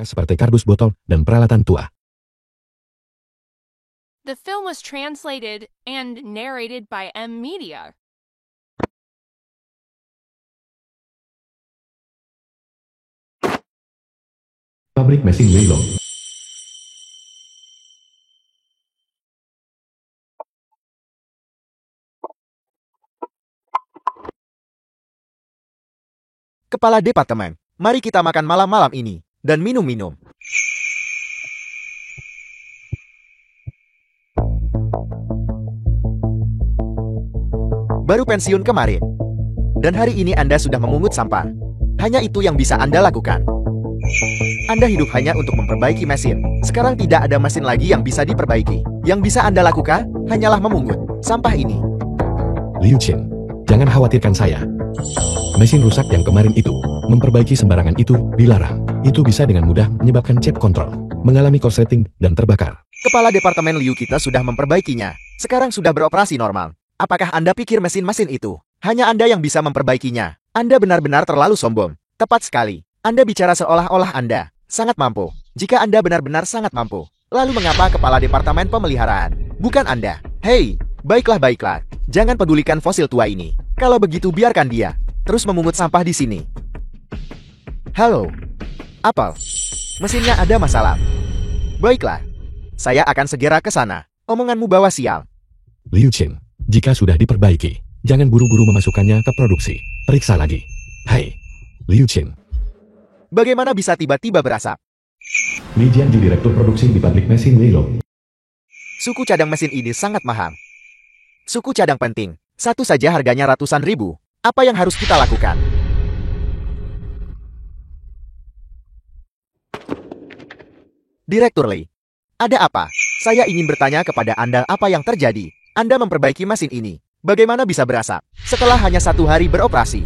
seperti kardus botol dan peralatan tua. The film was translated and narrated by M Media. Pabrik mesin Milo. Kepala Departemen, mari kita makan malam-malam ini, dan minum-minum. Baru pensiun kemarin. Dan hari ini Anda sudah memungut sampah. Hanya itu yang bisa Anda lakukan. Anda hidup hanya untuk memperbaiki mesin. Sekarang tidak ada mesin lagi yang bisa diperbaiki. Yang bisa Anda lakukan, hanyalah memungut sampah ini. Liu Qin, jangan khawatirkan saya. Mesin rusak yang kemarin itu, memperbaiki sembarangan itu, dilarang. Itu bisa dengan mudah menyebabkan chip kontrol, mengalami korsleting, dan terbakar. Kepala Departemen Liu kita sudah memperbaikinya. Sekarang sudah beroperasi normal. Apakah Anda pikir mesin-mesin itu hanya Anda yang bisa memperbaikinya? Anda benar-benar terlalu sombong. Tepat sekali. Anda bicara seolah-olah Anda sangat mampu. Jika Anda benar-benar sangat mampu, lalu mengapa Kepala Departemen Pemeliharaan bukan Anda? Hei, baiklah. Jangan pedulikan fosil tua ini. Kalau begitu biarkan dia terus memungut sampah di sini. Halo, Apple. Mesinnya ada masalah. Baiklah, saya akan segera ke sana. Omonganmu bawa sial. Liu Qin, jika sudah diperbaiki, jangan buru-buru memasukkannya ke produksi. Periksa lagi. Hai, Liu Qin. Bagaimana bisa tiba-tiba berasap? Li Jianju, direktur produksi di pabrik mesin Milo. Suku cadang mesin ini sangat mahal. Suku cadang penting. Satu saja harganya ratusan ribu. Apa yang harus kita lakukan? Direktur Lee, ada apa? Saya ingin bertanya kepada Anda apa yang terjadi. Anda memperbaiki mesin ini. Bagaimana bisa berasap setelah hanya 1 hari beroperasi?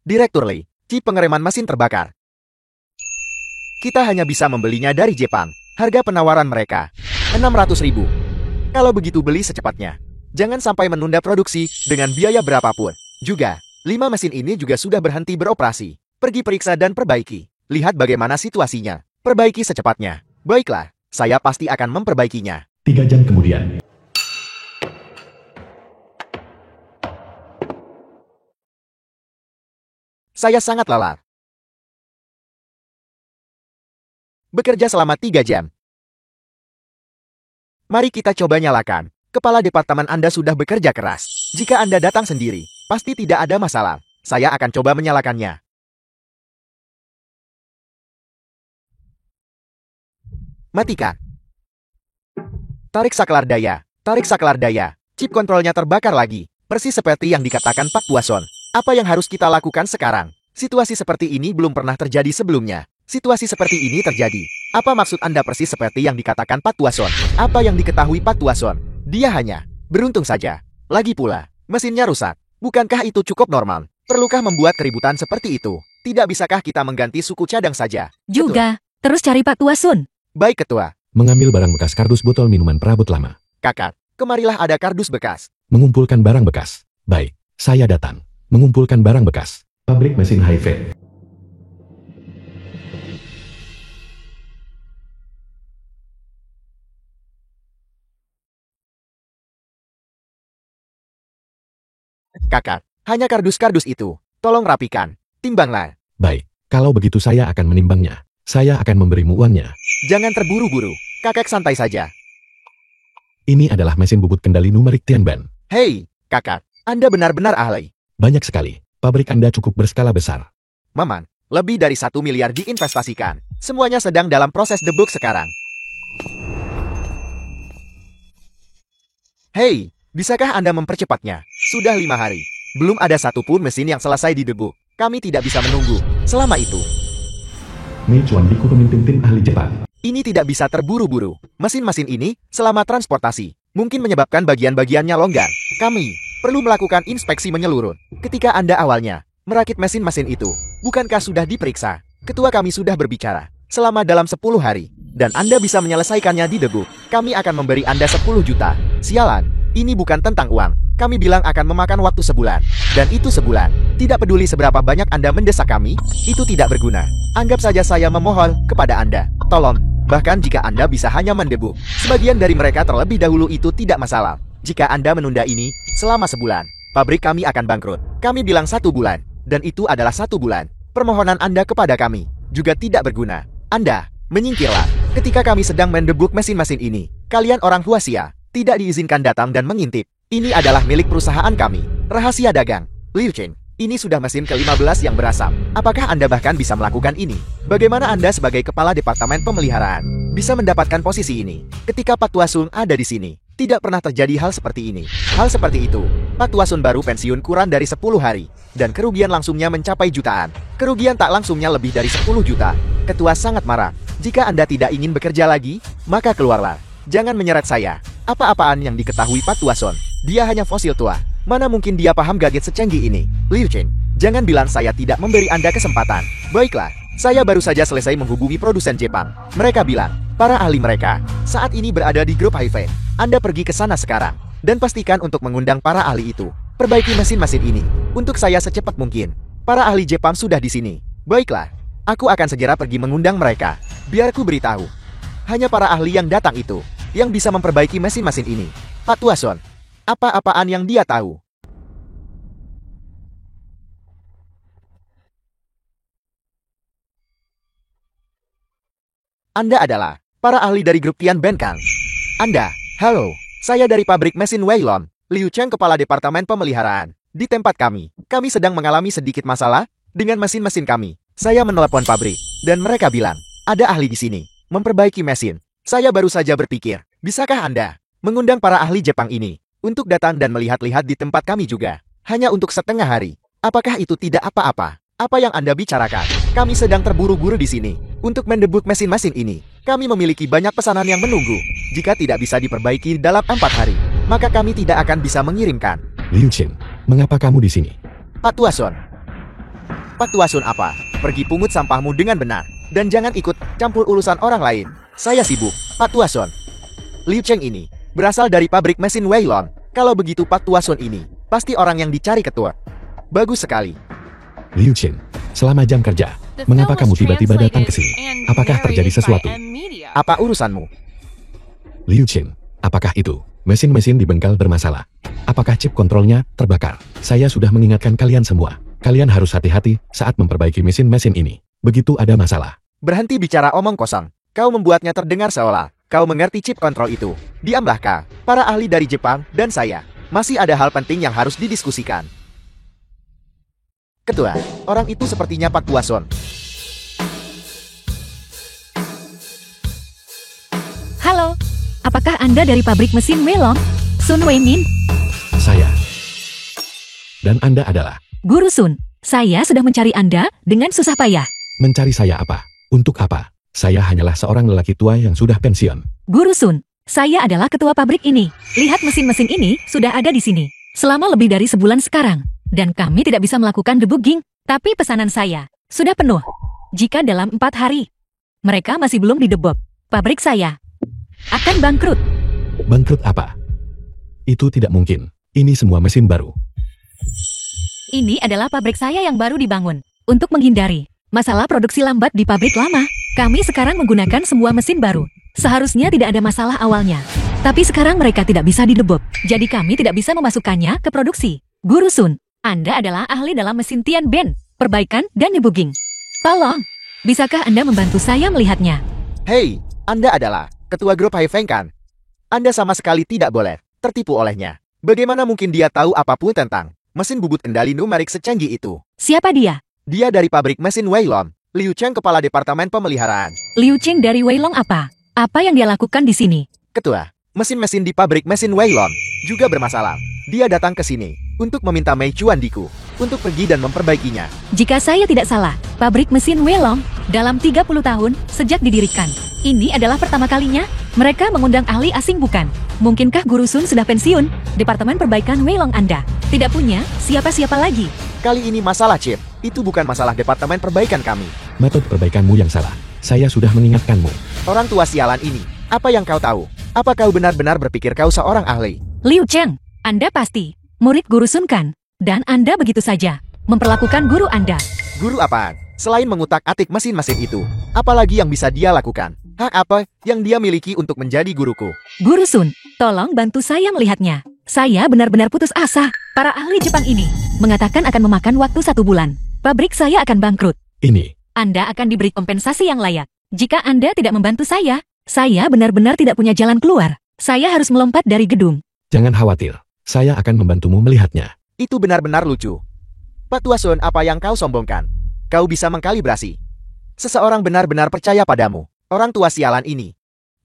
Direktur Lee, chip pengereman mesin terbakar. Kita hanya bisa membelinya dari Jepang. Harga penawaran mereka 600.000. Kalau begitu beli secepatnya. Jangan sampai menunda produksi dengan biaya berapapun. Juga, 5 mesin ini juga sudah berhenti beroperasi. Pergi periksa dan perbaiki. Lihat bagaimana situasinya. Perbaiki secepatnya. Baiklah, saya pasti akan memperbaikinya. 3 jam kemudian. Saya sangat lelah. Bekerja selama 3 jam. Mari kita coba nyalakan. Kepala Departemen Anda sudah bekerja keras. Jika Anda datang sendiri, pasti tidak ada masalah. Saya akan coba menyalakannya. Matikan. Tarik saklar daya. Tarik saklar daya. Chip kontrolnya terbakar lagi. Persis seperti yang dikatakan Pak Puason. Apa yang harus kita lakukan sekarang? Situasi seperti ini belum pernah terjadi sebelumnya. Situasi seperti ini terjadi. Apa maksud Anda persis seperti yang dikatakan Pak Tuason? Apa yang diketahui Pak Tuason? Dia hanya beruntung saja. Lagi pula, mesinnya rusak. Bukankah itu cukup normal? Perlukah membuat keributan seperti itu? Tidak bisakah kita mengganti suku cadang saja? Juga, terus cari Pak Tuason. Baik, Ketua. Mengambil barang bekas kardus botol minuman perabot lama. Kakak, kemarilah ada kardus bekas. Mengumpulkan barang bekas. Baik, saya datang. Mengumpulkan barang bekas. Pabrik mesin Hi-Fi. Kakak, hanya kardus-kardus itu. Tolong rapikan. Timbanglah. Baik, kalau begitu saya akan menimbangnya. Saya akan memberimu uangnya. Jangan terburu-buru. Kakak santai saja. Ini adalah mesin bubut kendali numerik Tianban. Hei, kakak. Anda benar-benar ahli. Banyak sekali. Pabrik Anda cukup berskala besar. Maman, lebih dari 1 miliar diinvestasikan. Semuanya sedang dalam proses debug sekarang. Hei, bisakah Anda mempercepatnya? Sudah 5 hari. Belum ada satupun mesin yang selesai didebug. Kami tidak bisa menunggu selama itu. Mei Chuan-Liku, pemimpin tim ahli Jepang. Ini tidak bisa terburu-buru. Mesin-mesin ini, selama transportasi, mungkin menyebabkan bagian-bagiannya longgar. Kami perlu melakukan inspeksi menyeluruh. Ketika Anda awalnya merakit mesin-mesin itu, bukankah sudah diperiksa? Ketua kami sudah berbicara. selama dalam 10 hari. Dan Anda bisa menyelesaikannya di debug. Kami akan memberi Anda 10 juta. Sialan, ini bukan tentang uang. Kami bilang akan memakan waktu sebulan. Dan itu sebulan. Tidak peduli seberapa banyak Anda mendesak kami, itu tidak berguna. Anggap saja saya memohon kepada Anda. Tolong, bahkan jika Anda bisa hanya mendebug sebagian dari mereka terlebih dahulu itu tidak masalah. Jika Anda menunda ini selama sebulan, pabrik kami akan bangkrut. Kami bilang 1 bulan. Dan itu adalah 1 bulan. Permohonan Anda kepada kami juga tidak berguna. Anda, menyingkirlah. Ketika kami sedang mendebug mesin-mesin ini, kalian orang Huaxia tidak diizinkan datang dan mengintip. Ini adalah milik perusahaan kami. Rahasia dagang. Liu Cheng, ini sudah mesin ke-15 yang berasap. Apakah Anda bahkan bisa melakukan ini? Bagaimana Anda sebagai kepala departemen pemeliharaan bisa mendapatkan posisi ini ketika Pak Tuasun ada di sini? Tidak pernah terjadi hal seperti ini. Hal seperti itu. Pak Tuasun baru pensiun kurang dari 10 hari. Dan kerugian langsungnya mencapai jutaan. Kerugian tak langsungnya lebih dari 10 juta. Ketua sangat marah. Jika Anda tidak ingin bekerja lagi, maka keluarlah. Jangan menyeret saya. Apa-apaan yang diketahui Pak Tuasun? Dia hanya fosil tua. Mana mungkin dia paham gadget secanggih ini? Liu Cheng, jangan bilang saya tidak memberi Anda kesempatan. Baiklah, saya baru saja selesai menghubungi produsen Jepang. Mereka bilang, para ahli mereka saat ini berada di grup Hive. Anda pergi ke sana sekarang. Dan pastikan untuk mengundang para ahli itu. Perbaiki mesin-mesin ini. Untuk saya secepat mungkin. Para ahli Jepang sudah di sini. Baiklah, aku akan segera pergi mengundang mereka. Biar ku beritahu. Hanya para ahli yang datang itu yang bisa memperbaiki mesin-mesin ini. Pak Tuasun, apa-apaan yang dia tahu? Anda adalah para ahli dari grup Tian Ben Kang. Anda, halo, saya dari pabrik mesin Weilon, Liu Cheng kepala departemen pemeliharaan. Di tempat kami sedang mengalami sedikit masalah dengan mesin-mesin kami. Saya menelepon pabrik, dan mereka bilang, ada ahli di sini, memperbaiki mesin. Saya baru saja berpikir, bisakah Anda mengundang para ahli Jepang ini untuk datang dan melihat-lihat di tempat kami juga? Hanya untuk setengah hari. Apakah itu tidak apa-apa? Apa yang Anda bicarakan? Kami sedang terburu-buru di sini untuk mendebug mesin-mesin ini. Kami memiliki banyak pesanan yang menunggu. Jika tidak bisa diperbaiki dalam 4 hari, maka kami tidak akan bisa mengirimkan. Liu Cheng, mengapa kamu di sini? Pak Tuasun. Pak Tuasun apa? Pergi pungut sampahmu dengan benar. Dan jangan ikut campur urusan orang lain. Saya sibuk, Pak Tuasun. Liu Cheng ini berasal dari pabrik mesin Weilon. Kalau begitu Pak Tuasun ini pasti orang yang dicari ketua. Bagus sekali. Liu Cheng, selama jam kerja, mengapa kamu tiba-tiba datang ke sini? Apakah terjadi sesuatu? Apa urusanmu? Liu Cheng, apakah itu mesin-mesin di bengkel bermasalah? Apakah chip kontrolnya terbakar? Saya sudah mengingatkan kalian semua. Kalian harus hati-hati saat memperbaiki mesin-mesin ini. Begitu ada masalah. Berhenti bicara omong kosong. Kau membuatnya terdengar seolah kau mengerti chip kontrol itu. Diamlah kau, para ahli dari Jepang dan saya. Masih ada hal penting yang harus didiskusikan. Ketua, orang itu sepertinya Pak Tuasun. Halo, apakah Anda dari pabrik mesin Weilong? Sun Weimin? Saya. Dan Anda adalah? Guru Sun, saya sudah mencari Anda dengan susah payah. Mencari saya apa? Untuk apa? Saya hanyalah seorang lelaki tua yang sudah pensiun. Guru Sun, saya adalah ketua pabrik ini. Lihat mesin-mesin ini sudah ada di sini selama lebih dari sebulan sekarang. Dan kami tidak bisa melakukan debugging. Tapi pesanan saya sudah penuh. Jika dalam 4 hari mereka masih belum didebug, pabrik saya akan bangkrut. Bangkrut apa? Itu tidak mungkin. Ini semua mesin baru. Ini adalah pabrik saya yang baru dibangun. Untuk menghindari masalah produksi lambat di pabrik lama, kami sekarang menggunakan semua mesin baru. Seharusnya tidak ada masalah awalnya. Tapi sekarang mereka tidak bisa didebug. Jadi kami tidak bisa memasukkannya ke produksi. Guru Sun, Anda adalah ahli dalam mesin Tian Ben, perbaikan dan debugging. Tolong, bisakah Anda membantu saya melihatnya? Hei, Anda adalah ketua grup Haifeng kan? Anda sama sekali tidak boleh tertipu olehnya. Bagaimana mungkin dia tahu apapun tentang mesin bubut kendali numerik secanggih itu? Siapa dia? Dia dari pabrik mesin Weilon. Liu Cheng kepala departemen pemeliharaan. Liu Cheng dari Weilong apa? Apa yang dia lakukan di sini? Ketua, mesin-mesin di pabrik mesin Weilon juga bermasalah. Dia datang ke sini untuk meminta Mei Chuan Diku untuk pergi dan memperbaikinya. Jika saya tidak salah, pabrik mesin Weilong dalam 30 tahun sejak didirikan. Ini adalah pertama kalinya mereka mengundang ahli asing bukan? Mungkinkah Guru Sun sudah pensiun? Departemen perbaikan Weilong Anda tidak punya siapa-siapa lagi. Kali ini masalah chip. Itu bukan masalah departemen perbaikan kami. Metode perbaikanmu yang salah. Saya sudah mengingatkanmu. Orang tua sialan ini, apa yang kau tahu? Apa kau benar-benar berpikir kau seorang ahli? Liu Cheng, Anda pasti murid Guru Sun kan? Dan Anda begitu saja memperlakukan guru Anda. Guru apaan? Selain mengutak-atik mesin-mesin itu, apalagi yang bisa dia lakukan? Hak apa yang dia miliki untuk menjadi guruku? Guru Sun, tolong bantu saya melihatnya. Saya benar-benar putus asa. Para ahli Jepang ini mengatakan akan memakan waktu 1 bulan. Pabrik saya akan bangkrut. Ini, Anda akan diberi kompensasi yang layak. Jika Anda tidak membantu saya benar-benar tidak punya jalan keluar. Saya harus melompat dari gedung. jangan khawatir. Saya akan membantumu melihatnya. Itu benar-benar lucu. Pak Tua Sun, apa yang kau sombongkan? Kau bisa mengkalibrasi. Seseorang benar-benar percaya padamu. Orang tua sialan ini.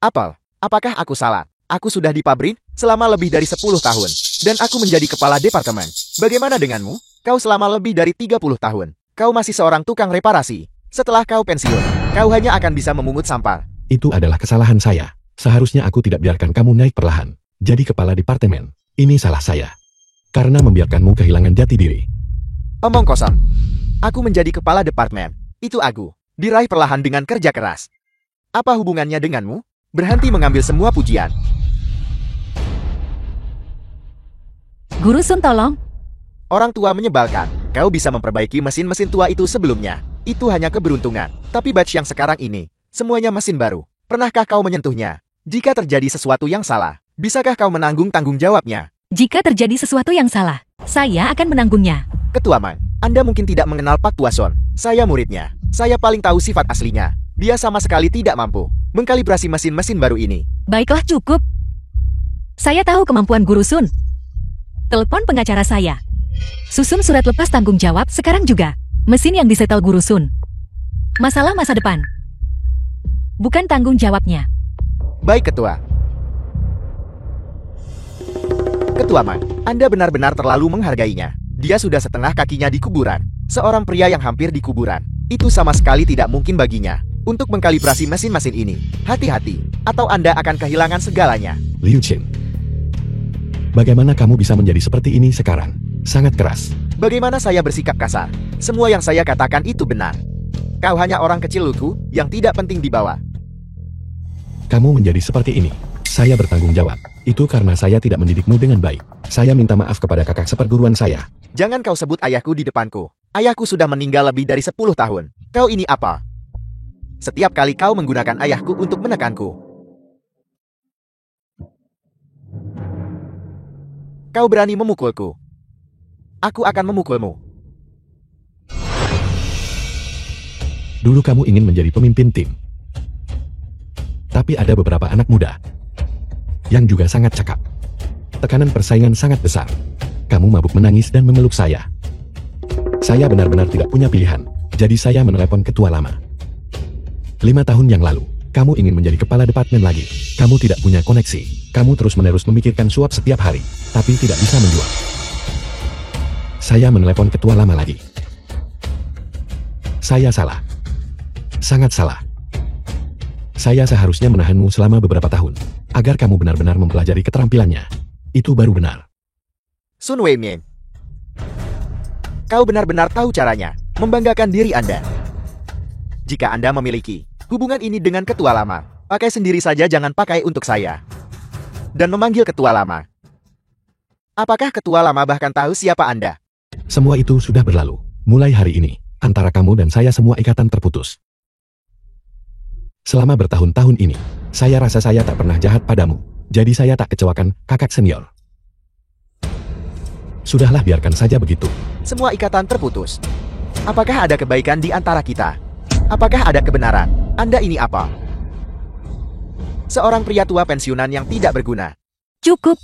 Apakah aku salah? Aku sudah di pabrik selama lebih dari 10 tahun. Dan aku menjadi kepala departemen. Bagaimana denganmu? Kau selama lebih dari 30 tahun. Kau masih seorang tukang reparasi. Setelah kau pensiun, kau hanya akan bisa memungut sampah. Itu adalah kesalahan saya. Seharusnya aku tidak biarkan kamu naik perlahan. Jadi kepala departemen. Ini salah saya. Karena membiarkanmu kehilangan jati diri. Omong kosong. Aku menjadi kepala departemen. Itu aku. Diraih perlahan dengan kerja keras. Apa hubungannya denganmu? Berhenti mengambil semua pujian. Guru Sun tolong. Orang tua menyebalkan. Kau bisa memperbaiki mesin-mesin tua itu sebelumnya. Itu hanya keberuntungan. Tapi batch yang sekarang ini, semuanya mesin baru. Pernahkah kau menyentuhnya? Jika terjadi sesuatu yang salah, bisakah kau menanggung tanggung jawabnya? Jika terjadi sesuatu yang salah, saya akan menanggungnya. Ketua Man, Anda mungkin tidak mengenal Pak Tua Sun. Saya muridnya. Saya paling tahu sifat aslinya. Dia sama sekali tidak mampu mengkalibrasi mesin-mesin baru ini. Baiklah, cukup. Saya tahu kemampuan Guru Sun. Telepon pengacara saya. Susun surat lepas tanggung jawab sekarang juga. Mesin yang disetel Guru Sun. Masalah masa depan. Bukan tanggung jawabnya. Baik, Ketua. Ketua Man, Anda benar-benar terlalu menghargainya. Dia sudah setengah kakinya di kuburan. Seorang pria yang hampir di kuburan. Itu sama sekali tidak mungkin baginya untuk mengkalibrasi mesin-mesin ini. Hati-hati, atau Anda akan kehilangan segalanya. Liu Qin. Bagaimana kamu bisa menjadi seperti ini sekarang? Sangat keras. Bagaimana saya bersikap kasar? Semua yang saya katakan itu benar. Kau hanya orang kecil lugu yang tidak penting dibawa. Kamu menjadi seperti ini. Saya bertanggung jawab. Itu karena saya tidak mendidikmu dengan baik. Saya minta maaf kepada kakak seperguruan saya. Jangan kau sebut ayahku di depanku. Ayahku sudah meninggal lebih dari 10 tahun. Kau ini apa? Setiap kali kau menggunakan ayahku untuk menekanku. Kau berani memukulku. Aku akan memukulmu. Dulu kamu ingin menjadi pemimpin tim. Tapi ada beberapa anak muda yang juga sangat cakap. Tekanan persaingan sangat besar. Kamu mabuk menangis dan memeluk saya. Saya benar-benar tidak punya pilihan. Jadi saya menelepon ketua lama. 5 tahun yang lalu, kamu ingin menjadi kepala departemen lagi. Kamu tidak punya koneksi. Kamu terus-menerus memikirkan suap setiap hari, tapi tidak bisa menjual. Saya menelepon ketua lama lagi. Saya salah. Sangat salah. Saya seharusnya menahanmu selama beberapa tahun, agar kamu benar-benar mempelajari keterampilannya. Itu baru benar. Sun Weiming. Kau benar-benar tahu caranya membanggakan diri Anda. Jika Anda memiliki hubungan ini dengan ketua lama, pakai sendiri saja, jangan pakai untuk saya. Dan memanggil ketua lama. Apakah ketua lama bahkan tahu siapa Anda? Semua itu sudah berlalu. Mulai hari ini, antara kamu dan saya semua ikatan terputus. Selama bertahun-tahun ini, saya rasa saya tak pernah jahat padamu. Jadi saya tak kecewakan kakak senior. Sudahlah, biarkan saja begitu. Semua ikatan terputus. Apakah ada kebaikan di antara kita? Apakah ada kebenaran? Anda ini apa? Seorang pria tua pensiunan yang tidak berguna. Cukup.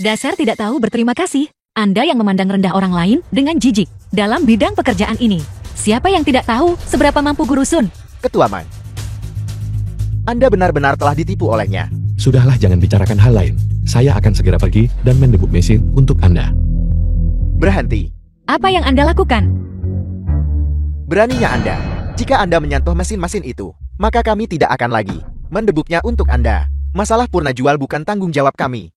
Dasar tidak tahu berterima kasih. Anda yang memandang rendah orang lain dengan jijik dalam bidang pekerjaan ini. Siapa yang tidak tahu seberapa mampu Guru Sun? Ketua Man, Anda benar-benar telah ditipu olehnya. Sudahlah, jangan bicarakan hal lain. Saya akan segera pergi dan mendebuk mesin untuk Anda. Berhenti. Apa yang Anda lakukan? Beraninya Anda. Jika Anda menyentuh mesin-mesin itu, maka kami tidak akan lagi mendebuknya untuk Anda. Masalah purna jual bukan tanggung jawab kami.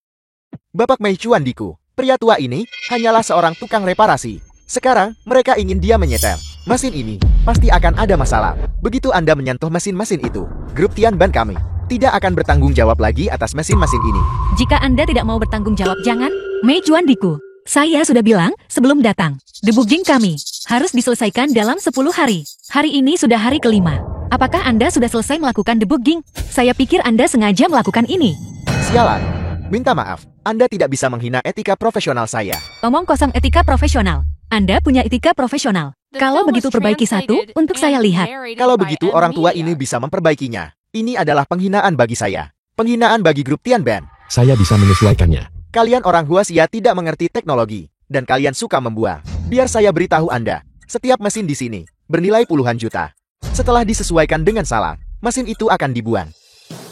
Bapak Mei Chuan Diku, pria tua ini hanyalah seorang tukang reparasi. Sekarang, mereka ingin dia menyetel. Mesin ini pasti akan ada masalah. Begitu Anda menyentuh mesin-mesin itu, grup Tianban kami tidak akan bertanggung jawab lagi atas mesin-mesin ini. Jika Anda tidak mau bertanggung jawab, jangan. Mei Juan Diku, saya sudah bilang sebelum datang, debugging kami harus diselesaikan dalam 10 hari. Hari ini sudah hari kelima. Apakah Anda sudah selesai melakukan debugging? Saya pikir Anda sengaja melakukan ini. Sialan. Minta maaf, Anda tidak bisa menghina etika profesional saya. Omong kosong etika profesional. Anda punya etika profesional. Kalau begitu perbaiki satu, untuk saya lihat. Kalau begitu orang tua ini bisa memperbaikinya. Ini adalah penghinaan bagi saya. Penghinaan bagi grup Tianban. Saya bisa menyesuaikannya. Kalian orang Huaxia tidak mengerti teknologi, dan kalian suka membuang. Biar saya beritahu Anda, setiap mesin di sini bernilai puluhan juta. Setelah disesuaikan dengan salah, mesin itu akan dibuang.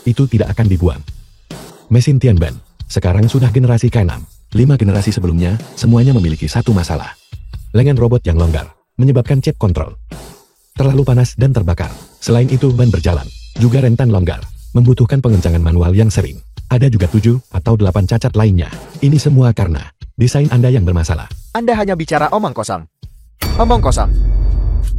Itu tidak akan dibuang. Mesin Tianban sekarang sudah generasi ke-6. 5 generasi sebelumnya, semuanya memiliki satu masalah. Lengan robot yang longgar, menyebabkan chip kontrol terlalu panas dan terbakar. Selain itu, ban berjalan juga rentan longgar, membutuhkan pengencangan manual yang sering. Ada juga 7 atau 8 cacat lainnya. Ini semua karena desain Anda yang bermasalah. Anda hanya bicara omong kosong. Omong kosong.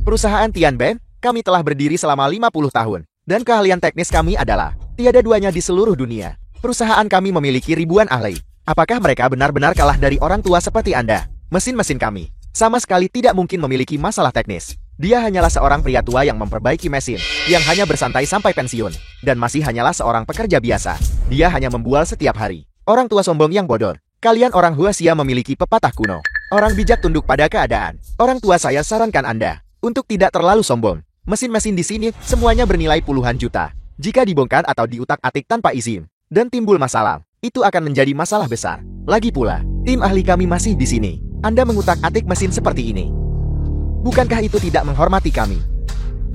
Perusahaan Tianban, kami telah berdiri selama 50 tahun, dan keahlian teknis kami adalah tiada duanya di seluruh dunia. Perusahaan kami memiliki ribuan ahli. Apakah mereka benar-benar kalah dari orang tua seperti Anda? Mesin-mesin kami sama sekali tidak mungkin memiliki masalah teknis. Dia hanyalah seorang pria tua yang memperbaiki mesin, yang hanya bersantai sampai pensiun, dan masih hanyalah seorang pekerja biasa. Dia hanya membual setiap hari. Orang tua sombong yang bodoh. Kalian orang Huaxia memiliki pepatah kuno. Orang bijak tunduk pada keadaan. Orang tua saya sarankan Anda untuk tidak terlalu sombong. Mesin-mesin di sini semuanya bernilai puluhan juta. Jika dibongkar atau diutak-atik tanpa izin, dan timbul masalah, itu akan menjadi masalah besar. Lagi pula, tim ahli kami masih di sini. Anda mengutak-atik mesin seperti ini. Bukankah itu tidak menghormati kami?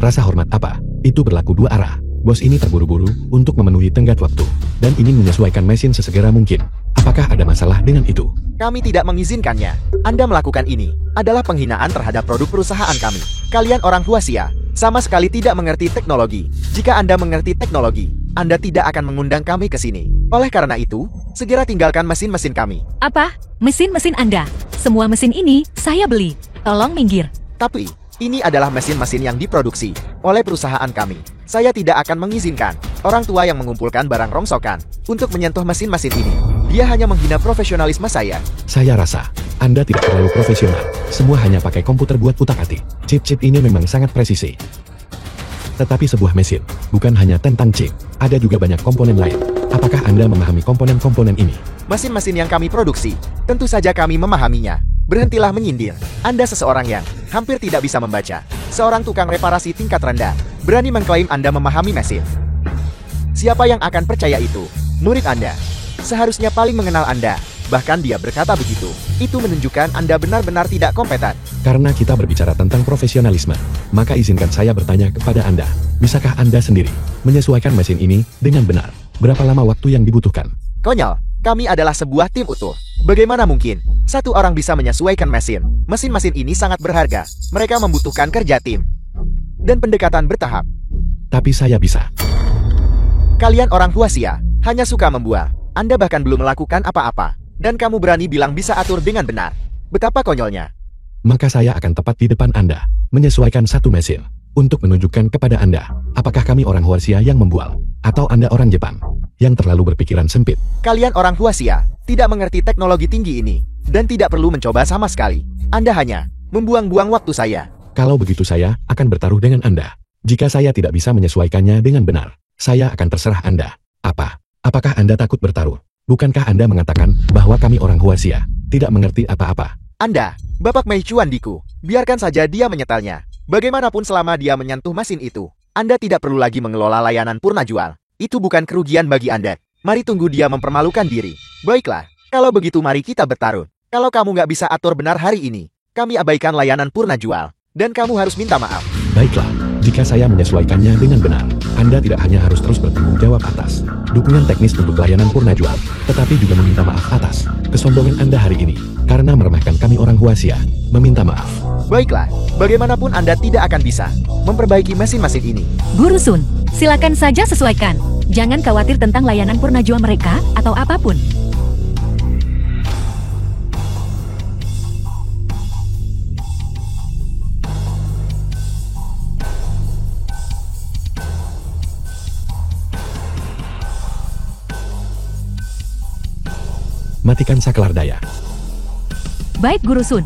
Rasa hormat apa? Itu berlaku dua arah. Bos ini terburu-buru untuk memenuhi tenggat waktu, dan ingin menyesuaikan mesin sesegera mungkin. Apakah ada masalah dengan itu? Kami tidak mengizinkannya. Anda melakukan ini adalah penghinaan terhadap produk perusahaan kami. Kalian orang Huaxia sama sekali tidak mengerti teknologi. Jika Anda mengerti teknologi, Anda tidak akan mengundang kami ke sini. Oleh karena itu, segera tinggalkan mesin-mesin kami. Apa? Mesin-mesin Anda? Semua mesin ini saya beli. Tolong minggir. Tapi, ini adalah mesin-mesin yang diproduksi oleh perusahaan kami. Saya tidak akan mengizinkan orang tua yang mengumpulkan barang rongsokan untuk menyentuh mesin-mesin ini. Dia hanya menghina profesionalisme saya. Saya rasa Anda tidak terlalu profesional. Semua hanya pakai komputer buat utak-atik. Chip-chip ini memang sangat presisi. Tetapi sebuah mesin bukan hanya tentang chip. Ada juga banyak komponen lain. Apakah Anda memahami komponen-komponen ini? Mesin-mesin yang kami produksi, tentu saja kami memahaminya. Berhentilah menyindir. Anda seseorang yang hampir tidak bisa membaca. Seorang tukang reparasi tingkat rendah, berani mengklaim Anda memahami mesin. Siapa yang akan percaya itu? Murid Anda. Seharusnya paling mengenal Anda. Bahkan dia berkata begitu. Itu menunjukkan Anda benar-benar tidak kompeten. Karena kita berbicara tentang profesionalisme, maka izinkan saya bertanya kepada Anda. Bisakah Anda sendiri menyesuaikan mesin ini dengan benar? Berapa lama waktu yang dibutuhkan? Konyol, kami adalah sebuah tim utuh. Bagaimana mungkin satu orang bisa menyesuaikan mesin? Mesin-mesin ini sangat berharga. Mereka membutuhkan kerja tim dan pendekatan bertahap. Tapi saya bisa. Kalian orang Huaxia hanya suka membual. Anda bahkan belum melakukan apa-apa. Dan kamu berani bilang bisa atur dengan benar. Betapa konyolnya. Maka saya akan tepat di depan Anda, menyesuaikan satu mesin, untuk menunjukkan kepada Anda, apakah kami orang Huaxia yang membual, atau Anda orang Jepang, yang terlalu berpikiran sempit. Kalian orang Huaxia tidak mengerti teknologi tinggi ini, dan tidak perlu mencoba sama sekali. Anda hanya membuang-buang waktu saya. Kalau begitu saya akan bertaruh dengan Anda. Jika saya tidak bisa menyesuaikannya dengan benar, saya akan terserah Anda. Apakah Anda takut bertaruh? Bukankah Anda mengatakan bahwa kami orang Huaxia tidak mengerti apa-apa? Anda, Bapak Mei Chuan Diku, biarkan saja dia menyetelnya. Bagaimanapun selama dia menyentuh mesin itu, Anda tidak perlu lagi mengelola layanan purna jual. Itu bukan kerugian bagi Anda. Mari tunggu dia mempermalukan diri. Baiklah, kalau begitu mari kita bertaruh. Kalau kamu nggak bisa atur benar hari ini, kami abaikan layanan purna jual. Dan kamu harus minta maaf. Baiklah, jika saya menyesuaikannya dengan benar, Anda tidak hanya harus terus bertanggung jawab atas dukungan teknis untuk layanan purna jual, tetapi juga meminta maaf atas kesombongan Anda hari ini, karena meremehkan kami orang Huaxia. Meminta maaf. Baiklah, bagaimanapun Anda tidak akan bisa memperbaiki mesin-mesin ini. Guru Sun, silakan saja sesuaikan. Jangan khawatir tentang layanan purna jual mereka atau apapun. Matikan saklar daya. Baik Guru Sun.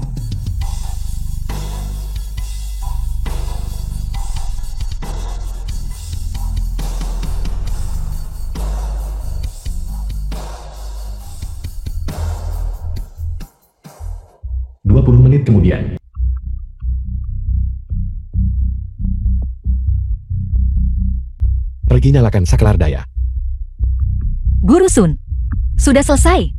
Menit kemudian. Pergi nyalakan saklar daya. Guru Sun, sudah selesai.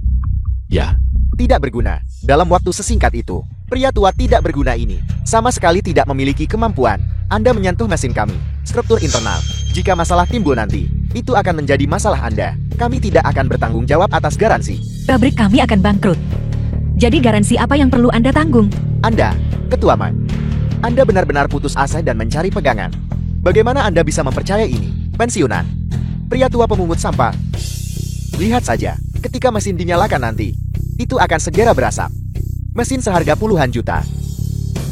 Ya, Tidak berguna. Dalam waktu sesingkat itu, pria tua tidak berguna ini sama sekali tidak memiliki kemampuan. Anda menyentuh mesin kami, struktur internal. Jika masalah timbul nanti, itu akan menjadi masalah Anda. Kami tidak akan bertanggung jawab atas garansi. Pabrik kami akan bangkrut. Jadi garansi apa yang perlu Anda tanggung? Anda, Ketua Man, Anda benar-benar putus asa dan mencari pegangan. Bagaimana Anda bisa mempercayai ini? Pensiunan. Pria tua pemungut sampah. Lihat saja, ketika mesin dinyalakan nanti, itu akan segera berasap. Mesin seharga puluhan juta.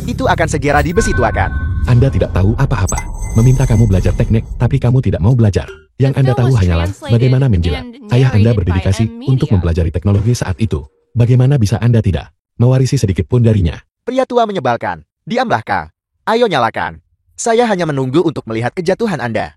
Itu akan segera dibesituakan. Anda tidak tahu apa-apa. Meminta kamu belajar teknik, tapi kamu tidak mau belajar. Yang Anda tahu hanyalah bagaimana menjilat. Ayah Anda berdedikasi untuk mempelajari teknologi saat itu. Bagaimana bisa Anda tidak mewarisi sedikit pun darinya? Pria tua menyebalkan. Diamlah kau. Ayo nyalakan. Saya hanya menunggu untuk melihat kejatuhan Anda.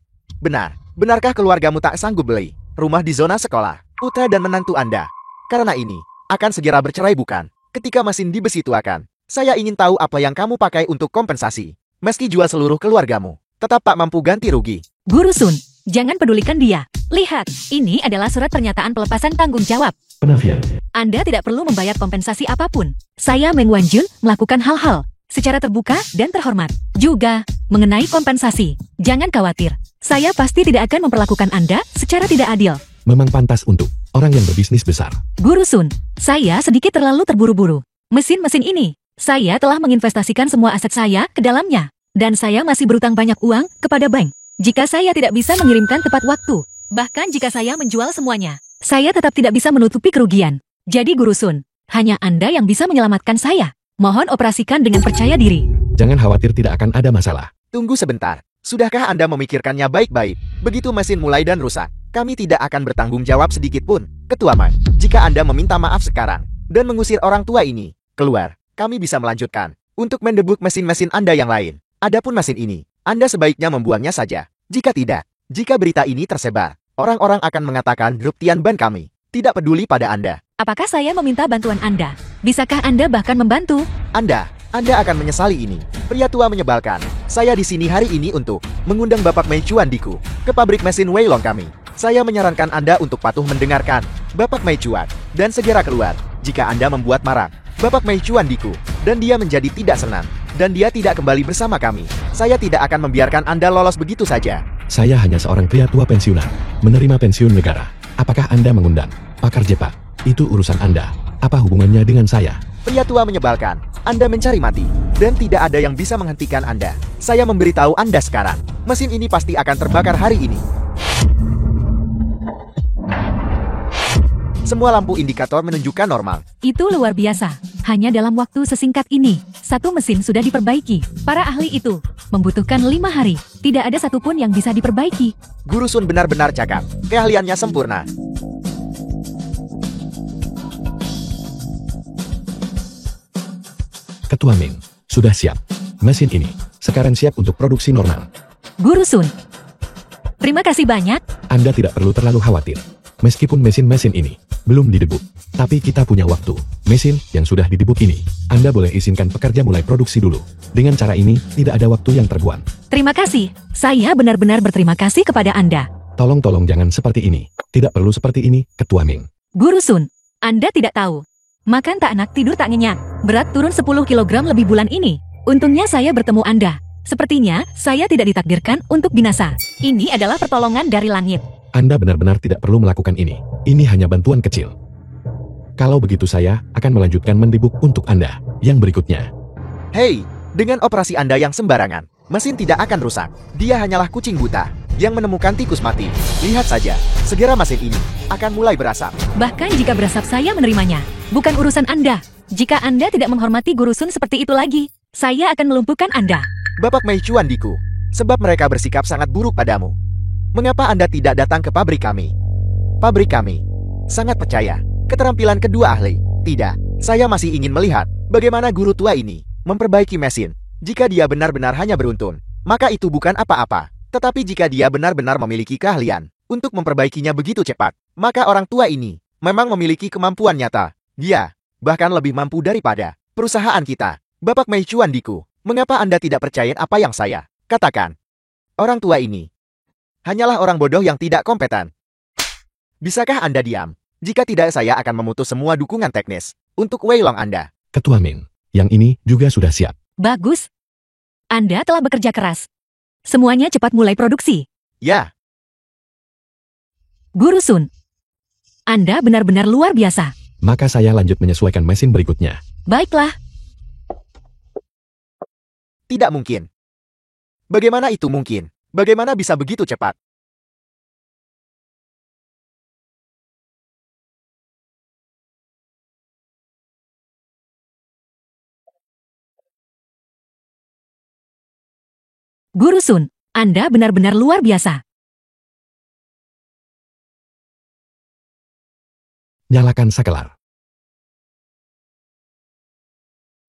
Benarkah keluargamu tak sanggup beli rumah di zona sekolah, putra dan menantu Anda? Karena ini, akan segera bercerai bukan? Ketika mesin dibesituakan, saya ingin tahu apa yang kamu pakai untuk kompensasi. Meski jual seluruh keluargamu, tetap tak mampu ganti rugi. Guru Sun, jangan pedulikan dia. Lihat, ini adalah surat pernyataan pelepasan tanggung jawab. Penafian. Anda tidak perlu membayar kompensasi apapun. Saya Meng Wanjun melakukan hal-hal secara terbuka dan terhormat. Juga mengenai kompensasi. Jangan khawatir, saya pasti tidak akan memperlakukan Anda secara tidak adil. Memang pantas untuk orang yang berbisnis besar. Guru Sun, saya sedikit terlalu terburu-buru. Mesin-mesin ini, saya telah menginvestasikan semua aset saya ke dalamnya. Dan saya masih berutang banyak uang kepada bank. Jika saya tidak bisa mengirimkan tepat waktu, bahkan jika saya menjual semuanya, saya tetap tidak bisa menutupi kerugian. Jadi Guru Sun, hanya Anda yang bisa menyelamatkan saya. Mohon operasikan dengan percaya diri. Jangan khawatir, tidak akan ada masalah. Tunggu sebentar. Sudahkah Anda memikirkannya baik-baik? Begitu mesin mulai dan rusak, kami tidak akan bertanggung jawab sedikit pun. Ketua Man, jika Anda meminta maaf sekarang dan mengusir orang tua ini keluar, kami bisa melanjutkan untuk mendebuk mesin-mesin Anda yang lain. Adapun mesin ini, Anda sebaiknya membuangnya saja. Jika tidak, jika berita ini tersebar, orang-orang akan mengatakan grup Tian Ban kami tidak peduli pada Anda. Apakah saya meminta bantuan Anda? Bisakah Anda bahkan membantu? Anda akan menyesali ini. Pria tua menyebalkan. Saya di sini hari ini untuk mengundang Bapak Mei Chuan Diku ke pabrik mesin Weilong kami. Saya menyarankan Anda untuk patuh mendengarkan Bapak Mei Chuan dan segera keluar. Jika Anda membuat marah Bapak Mei Chuan Diku dan dia menjadi tidak senang dan dia tidak kembali bersama kami, saya tidak akan membiarkan Anda lolos begitu saja. Saya hanya seorang pria tua pensiunan, menerima pensiun negara. Apakah Anda mengundang pakar Jepak? Itu urusan Anda. Apa hubungannya dengan saya? Pria tua menyebalkan. Anda mencari mati, dan tidak ada yang bisa menghentikan Anda. Saya memberitahu Anda sekarang, mesin ini pasti akan terbakar hari ini. Semua lampu indikator menunjukkan normal. Itu luar biasa. Hanya dalam waktu sesingkat ini, satu mesin sudah diperbaiki. Para ahli itu membutuhkan 5 hari. Tidak ada satupun yang bisa diperbaiki. Guru Sun benar-benar cakap. Keahliannya sempurna. Ketua Ming, sudah siap. Mesin ini sekarang siap untuk produksi normal. Guru Sun, terima kasih banyak. Anda tidak perlu terlalu khawatir. Meskipun mesin-mesin ini belum didebuk, tapi kita punya waktu. Mesin yang sudah didebuk ini, Anda boleh izinkan pekerja mulai produksi dulu. Dengan cara ini, tidak ada waktu yang terbuang. Terima kasih. Saya benar-benar berterima kasih kepada Anda. Tolong jangan seperti ini. Tidak perlu seperti ini, Ketua Ming. Guru Sun, Anda tidak tahu. Makan tak enak, tidur tak nyenyak. Berat turun 10 kg lebih bulan ini. Untungnya saya bertemu Anda. Sepertinya, saya tidak ditakdirkan untuk binasa. Ini adalah pertolongan dari langit. Anda benar-benar tidak perlu melakukan ini. Ini hanya bantuan kecil. Kalau begitu saya akan melanjutkan mendebuk untuk Anda. Yang berikutnya. Hei, dengan operasi Anda yang sembarangan, mesin tidak akan rusak. Dia hanyalah kucing buta yang menemukan tikus mati. Lihat saja, segera mesin ini akan mulai berasap. Bahkan jika berasap saya menerimanya. Bukan urusan Anda. Jika Anda tidak menghormati Guru Sun seperti itu lagi, saya akan melumpuhkan Anda. Bapak Mei Chuan Diku, sebab mereka bersikap sangat buruk padamu. Mengapa Anda tidak datang ke pabrik kami? Pabrik kami sangat percaya Keterampilan kedua ahli. Tidak, saya masih ingin melihat bagaimana guru tua ini memperbaiki mesin. Jika dia benar-benar hanya beruntun, maka itu bukan apa-apa. Tetapi jika dia benar-benar memiliki keahlian untuk memperbaikinya begitu cepat, maka orang tua ini memang memiliki kemampuan nyata. Dia bahkan lebih mampu daripada perusahaan kita. Bapak Mei Chuan Diku, mengapa Anda tidak percaya apa yang saya katakan? Orang tua ini hanyalah orang bodoh yang tidak kompeten. Bisakah Anda diam? Jika tidak, saya akan memutus semua dukungan teknis untuk Wei Long Anda. Ketua Min, yang ini juga sudah siap. Bagus. Anda telah bekerja keras. Semuanya cepat mulai produksi. Ya, Guru Sun, Anda benar-benar luar biasa. Maka saya lanjut menyesuaikan mesin berikutnya. Baiklah, tidak mungkin. Bagaimana itu mungkin? Bagaimana bisa begitu cepat? Guru Sun, Anda benar-benar luar biasa. Nyalakan sakelar.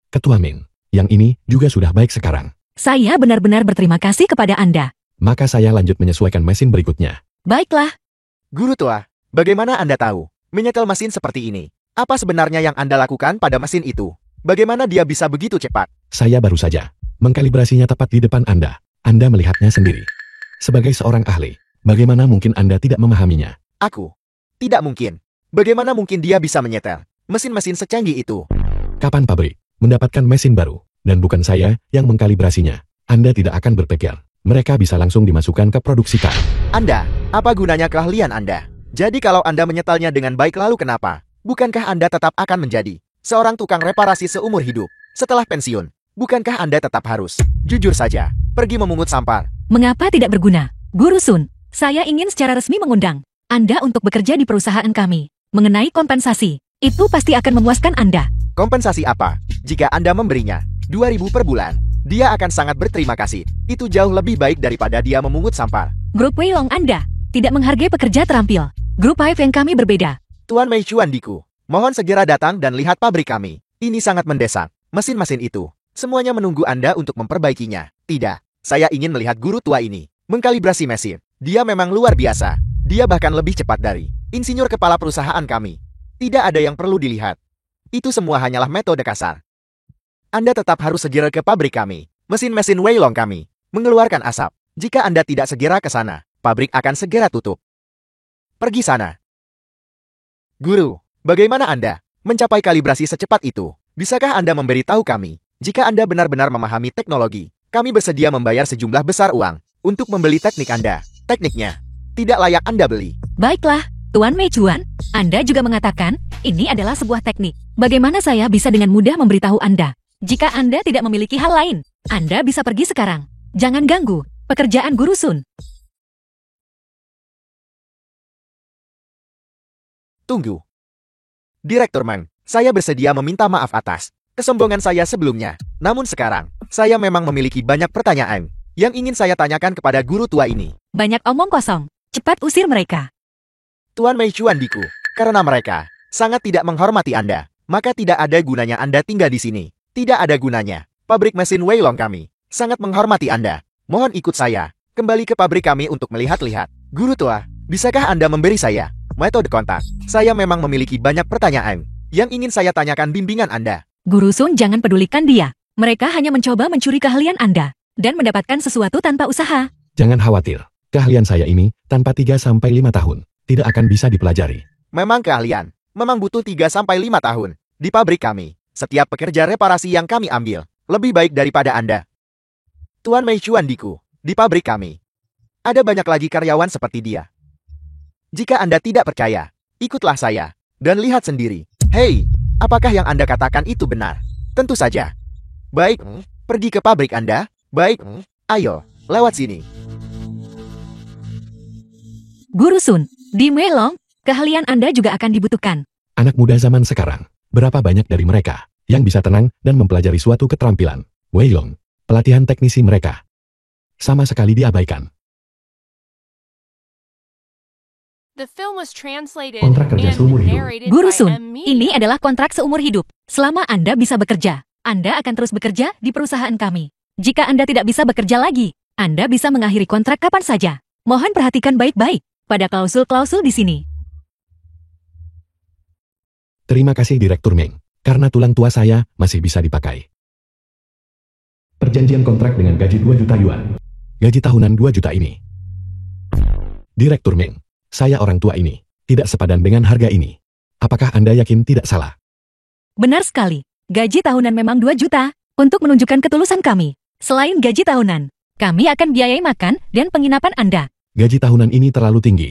Ketua Min, yang ini juga sudah baik sekarang. Saya benar-benar berterima kasih kepada Anda. Maka saya lanjut menyesuaikan mesin berikutnya. Baiklah, Guru tua, bagaimana Anda tahu menyetel mesin seperti ini? Apa sebenarnya yang Anda lakukan pada mesin itu? Bagaimana dia bisa begitu cepat? Saya baru saja mengkalibrasinya tepat di depan Anda. Anda melihatnya sendiri. Sebagai seorang ahli, bagaimana mungkin Anda tidak memahaminya? Aku. Tidak mungkin. Bagaimana mungkin dia bisa menyetel mesin-mesin secanggih itu? Kapan pabrik mendapatkan mesin baru, dan bukan saya yang mengkalibrasinya? Anda tidak akan berpikir mereka bisa langsung dimasukkan ke produksi car. Anda, apa gunanya keahlian Anda? Jadi kalau Anda menyetelnya dengan baik, lalu kenapa? Bukankah Anda tetap akan menjadi seorang tukang reparasi seumur hidup setelah pensiun? Bukankah Anda tetap harus, jujur saja, pergi memungut sampah? mengapa tidak berguna? Guru Sun, saya ingin secara resmi mengundang Anda untuk bekerja di perusahaan kami. Mengenai kompensasi, itu pasti akan memuaskan Anda. Kompensasi apa? Jika Anda memberinya 2.000 per bulan, dia akan sangat berterima kasih. Itu jauh lebih baik daripada dia memungut sampah. Grup Wei Long Anda tidak menghargai pekerja terampil. Grup High Feng kami berbeda. Tuan Mei Chuan Diku, mohon segera datang dan lihat pabrik kami. Ini sangat mendesak. Mesin-mesin itu semuanya menunggu Anda untuk memperbaikinya. Tidak, saya ingin melihat guru tua ini mengkalibrasi mesin. Dia memang luar biasa. Dia bahkan lebih cepat dari insinyur kepala perusahaan kami. Tidak ada yang perlu dilihat. Itu semua hanyalah metode kasar. Anda tetap harus segera ke pabrik kami. Mesin-mesin Wei Long kami mengeluarkan asap. Jika Anda tidak segera ke sana, pabrik akan segera tutup. Pergi sana. Guru, bagaimana Anda mencapai kalibrasi secepat itu? Bisakah Anda memberitahu kami? Jika Anda benar-benar memahami teknologi, kami bersedia membayar sejumlah besar uang untuk membeli teknik Anda. Tekniknya tidak layak Anda beli. Baiklah, Tuan Mei Chuan, Anda juga mengatakan ini adalah sebuah teknik. Bagaimana saya bisa dengan mudah memberitahu Anda? Jika Anda tidak memiliki hal lain, Anda bisa pergi sekarang. Jangan ganggu pekerjaan Guru Sun. Tunggu. Direktur Man, saya bersedia meminta maaf atas kesombongan saya sebelumnya. Namun sekarang, saya memang memiliki banyak pertanyaan yang ingin saya tanyakan kepada guru tua ini. Banyak omong kosong. Cepat usir mereka. Tuan Mei Chuan Diku, karena mereka sangat tidak menghormati Anda, maka tidak ada gunanya Anda tinggal di sini. Tidak ada gunanya. Pabrik mesin Wei Long kami sangat menghormati Anda. Mohon ikut saya kembali ke pabrik kami untuk melihat-lihat. Guru tua, bisakah Anda memberi saya metode kontak? Saya memang memiliki banyak pertanyaan yang ingin saya tanyakan bimbingan Anda. Guru Sun, jangan pedulikan dia. Mereka hanya mencoba mencuri keahlian Anda dan mendapatkan sesuatu tanpa usaha. Jangan khawatir, keahlian saya ini tanpa 3-5 tahun tidak akan bisa dipelajari. Memang keahlian, memang butuh 3-5 tahun. Di pabrik kami, setiap pekerja reparasi yang kami ambil lebih baik daripada Anda. Tuan Mei Chuan Diku, di pabrik kami ada banyak lagi karyawan seperti dia. Jika Anda tidak percaya, ikutlah saya dan lihat sendiri. Hei, apakah yang Anda katakan itu benar? Tentu saja. Baik, pergi ke pabrik Anda. Baik, ayo, lewat sini. Guru Sun, di Wei Long, keahlian Anda juga akan dibutuhkan. Anak muda zaman sekarang, berapa banyak dari mereka yang bisa tenang dan mempelajari suatu keterampilan? Wei Long, pelatihan teknisi mereka sama sekali diabaikan. The film was translated Kontrak kerja and seumur hidup. narrated Guru by Sun, M Media. ini adalah kontrak seumur hidup. Selama Anda bisa bekerja, Anda akan terus bekerja di perusahaan kami. Jika Anda tidak bisa bekerja lagi, Anda bisa mengakhiri kontrak kapan saja. Mohon perhatikan baik-baik pada klausul-klausul di sini. Terima kasih Direktur Meng, karena tulang tua saya masih bisa dipakai. Perjanjian kontrak dengan gaji 2 juta yuan. Gaji tahunan 2 juta ini. Direktur Meng, saya orang tua ini, tidak sepadan dengan harga ini. Apakah Anda yakin tidak salah? Benar sekali. Gaji tahunan memang 2 juta untuk menunjukkan ketulusan kami. Selain gaji tahunan, kami akan biayai makan dan penginapan Anda. Gaji tahunan ini terlalu tinggi.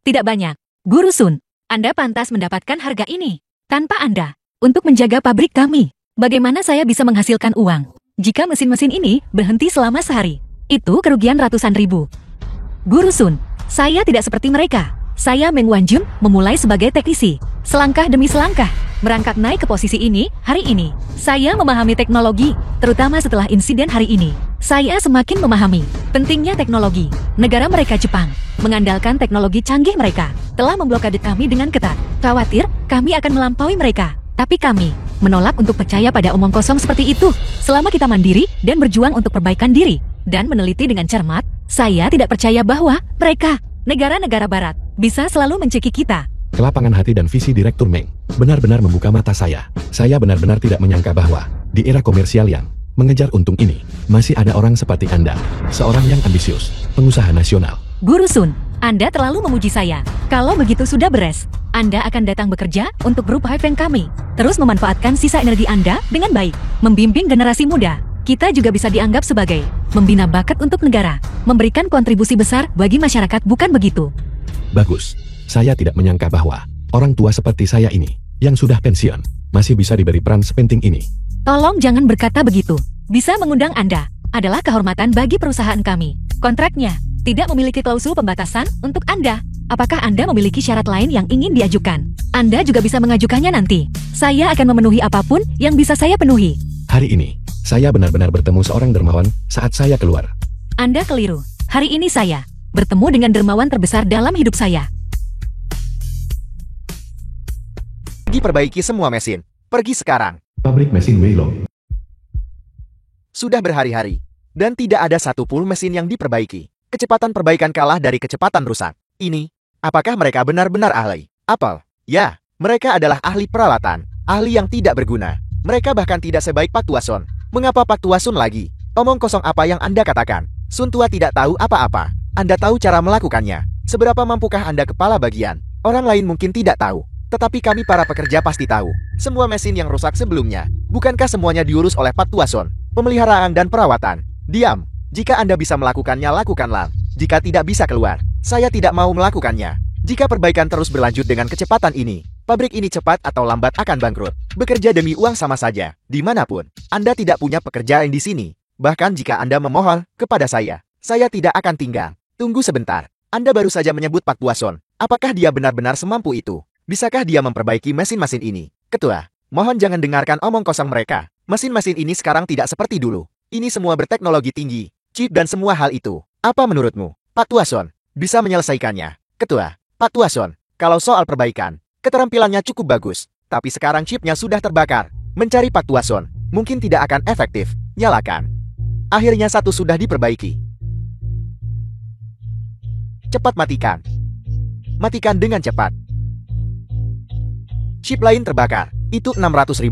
Tidak banyak. Guru Sun, Anda pantas mendapatkan harga ini. Tanpa Anda, untuk menjaga pabrik kami, bagaimana saya bisa menghasilkan uang? Jika mesin-mesin ini berhenti selama sehari, itu kerugian ratusan ribu. Guru Sun, saya tidak seperti mereka. Saya Meng Wanjun memulai sebagai teknisi. Selangkah demi selangkah, merangkak naik ke posisi ini hari ini. Saya memahami teknologi, terutama setelah insiden hari ini. Saya semakin memahami pentingnya teknologi. Negara mereka Jepang, mengandalkan teknologi canggih mereka, telah memblokade kami dengan ketat. Khawatir kami akan melampaui mereka. Tapi kami menolak untuk percaya pada omong kosong seperti itu. Selama kita mandiri dan berjuang untuk perbaikan diri, dan meneliti dengan cermat, saya tidak percaya bahwa mereka, negara-negara barat, bisa selalu mencekik kita. Kelapangan hati dan visi Direktur Meng benar-benar membuka mata saya. Saya benar-benar tidak menyangka bahwa di era komersial yang mengejar untung ini, masih ada orang seperti Anda, seorang yang ambisius, pengusaha nasional. Guru Sun, Anda terlalu memuji saya. Kalau begitu sudah beres, Anda akan datang bekerja untuk grup Hive kami. Terus memanfaatkan sisa energi Anda dengan baik, membimbing generasi muda. Kita juga bisa dianggap sebagai membina bakat untuk negara, memberikan kontribusi besar bagi masyarakat, bukan begitu? Bagus. Saya tidak menyangka bahwa orang tua seperti saya ini, yang sudah pensiun, masih bisa diberi peran sepenting ini. Tolong jangan berkata begitu. Bisa mengundang Anda adalah kehormatan bagi perusahaan kami. Kontraknya tidak memiliki klausul pembatasan untuk Anda. Apakah Anda memiliki syarat lain yang ingin diajukan? Anda juga bisa mengajukannya nanti. Saya akan memenuhi apapun yang bisa saya penuhi. Hari ini, saya benar-benar bertemu seorang dermawan saat saya keluar. Anda keliru. Hari ini saya bertemu dengan dermawan terbesar dalam hidup saya. Pergi perbaiki semua mesin. Pergi sekarang. Pabrik mesin Weilo. Sudah berhari-hari. Dan tidak ada satupun mesin yang diperbaiki. Kecepatan perbaikan kalah dari kecepatan rusak. Ini, apakah mereka benar-benar ahli? Apel? Ya, mereka adalah ahli peralatan. Ahli yang tidak berguna. Mereka bahkan tidak sebaik Pak Tuason. Mengapa Pak Tuason lagi? Omong kosong apa yang Anda katakan? Sun Tua tidak tahu apa-apa. Anda tahu cara melakukannya. Seberapa mampukah Anda kepala bagian? Orang lain mungkin tidak tahu. Tetapi kami para pekerja pasti tahu. Semua mesin yang rusak sebelumnya. Bukankah semuanya diurus oleh Pak Tuason? Pemeliharaan dan perawatan. Diam. Jika Anda bisa melakukannya, lakukanlah. Jika tidak bisa keluar, saya tidak mau melakukannya. Jika perbaikan terus berlanjut dengan kecepatan ini, pabrik ini cepat atau lambat akan bangkrut. Bekerja demi uang sama saja, dimanapun. Anda tidak punya pekerjaan di sini. Bahkan jika Anda memohon kepada saya tidak akan tinggal. Tunggu sebentar. Anda baru saja menyebut Pak Tuason. Apakah dia benar-benar semampu itu? Bisakah dia memperbaiki mesin-mesin ini? Ketua, mohon jangan dengarkan omong kosong mereka. Mesin-mesin ini sekarang tidak seperti dulu. Ini semua berteknologi tinggi, chip dan semua hal itu. Apa menurutmu, Pak Tuason, bisa menyelesaikannya? Ketua, Pak Tuason, kalau soal perbaikan, keterampilannya cukup bagus. Tapi sekarang chipnya sudah terbakar. Mencari Pak Tuason mungkin tidak akan efektif. Nyalakan. Akhirnya satu sudah diperbaiki. Cepat matikan. Matikan dengan cepat. Chip lain terbakar. Itu 600.000.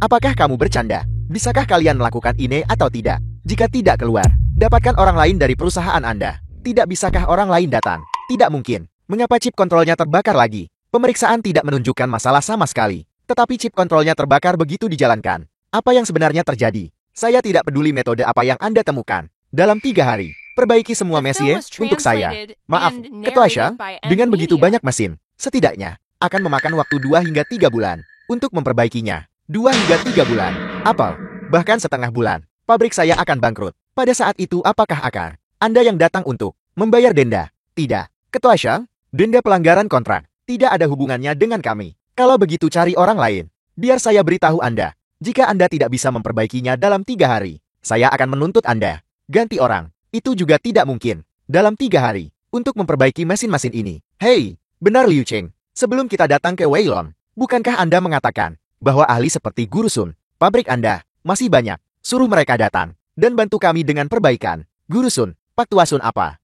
Apakah kamu bercanda? Bisakah kalian melakukan ini atau tidak? Jika tidak keluar, dapatkan orang lain dari perusahaan Anda. Tidak bisakah orang lain datang? Tidak mungkin. Mengapa chip kontrolnya terbakar lagi? Pemeriksaan tidak menunjukkan masalah sama sekali. Tetapi chip kontrolnya terbakar begitu dijalankan. Apa yang sebenarnya terjadi? Saya tidak peduli metode apa yang Anda temukan. Dalam 3 hari, perbaiki semua mesin untuk saya. Maaf, Ketua Shang, dengan begitu banyak mesin, setidaknya akan memakan waktu 2 hingga 3 bulan untuk memperbaikinya. 2 hingga 3 bulan. Apa? Bahkan setengah bulan. Pabrik saya akan bangkrut. Pada saat itu apakah akan Anda yang datang untuk membayar denda? Tidak. Ketua Shang, denda pelanggaran kontrak tidak ada hubungannya dengan kami. Kalau begitu cari orang lain. Biar saya beritahu Anda. Jika Anda tidak bisa memperbaikinya dalam 3 hari, saya akan menuntut Anda. Ganti orang. Itu juga tidak mungkin. Dalam 3 hari. Untuk memperbaiki mesin-mesin ini, Hei, benar Liu Cheng. Sebelum kita datang ke Weilong, bukankah Anda mengatakan bahwa ahli seperti Guru Sun, pabrik Anda, masih banyak? Suruh mereka datang dan bantu kami dengan perbaikan. Guru Sun, Pak Tua Sun apa?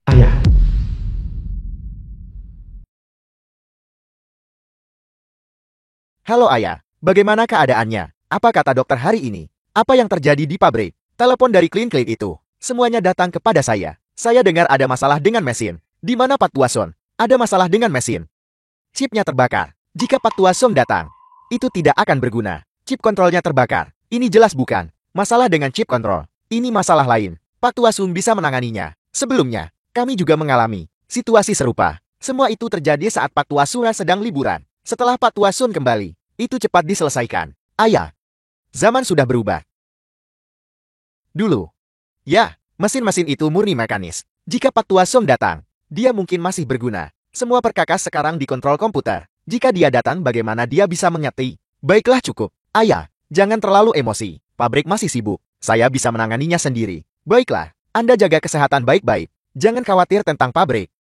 Ayah, Halo ayah, bagaimana keadaannya? Apa kata dokter hari ini? Apa yang terjadi di pabrik? Telepon dari Clean Clean itu. Semuanya datang kepada saya. Saya dengar ada masalah dengan mesin. Di mana Pak Tua Sun? Ada masalah dengan mesin. Chipnya terbakar. Jika Pak Tua Sun datang, itu tidak akan berguna. Chip kontrolnya terbakar. Ini jelas bukan masalah dengan chip kontrol. Ini masalah lain. Pak Tua Sun bisa menanganinya. Sebelumnya, kami juga mengalami situasi serupa. Semua itu terjadi saat Pak Tua Sun sedang liburan. Setelah Pak Tua Sun kembali, itu cepat diselesaikan. Ayah, zaman sudah berubah. Dulu, ya, mesin-mesin itu murni mekanis. Jika Pak Tua Sun datang, dia mungkin masih berguna. Semua perkakas sekarang dikontrol komputer. Jika dia datang, bagaimana dia bisa mengerti? Baiklah cukup. Ayah, jangan terlalu emosi. Pabrik masih sibuk. Saya bisa menanganinya sendiri. Baiklah, Anda jaga kesehatan baik-baik. Jangan khawatir tentang pabrik.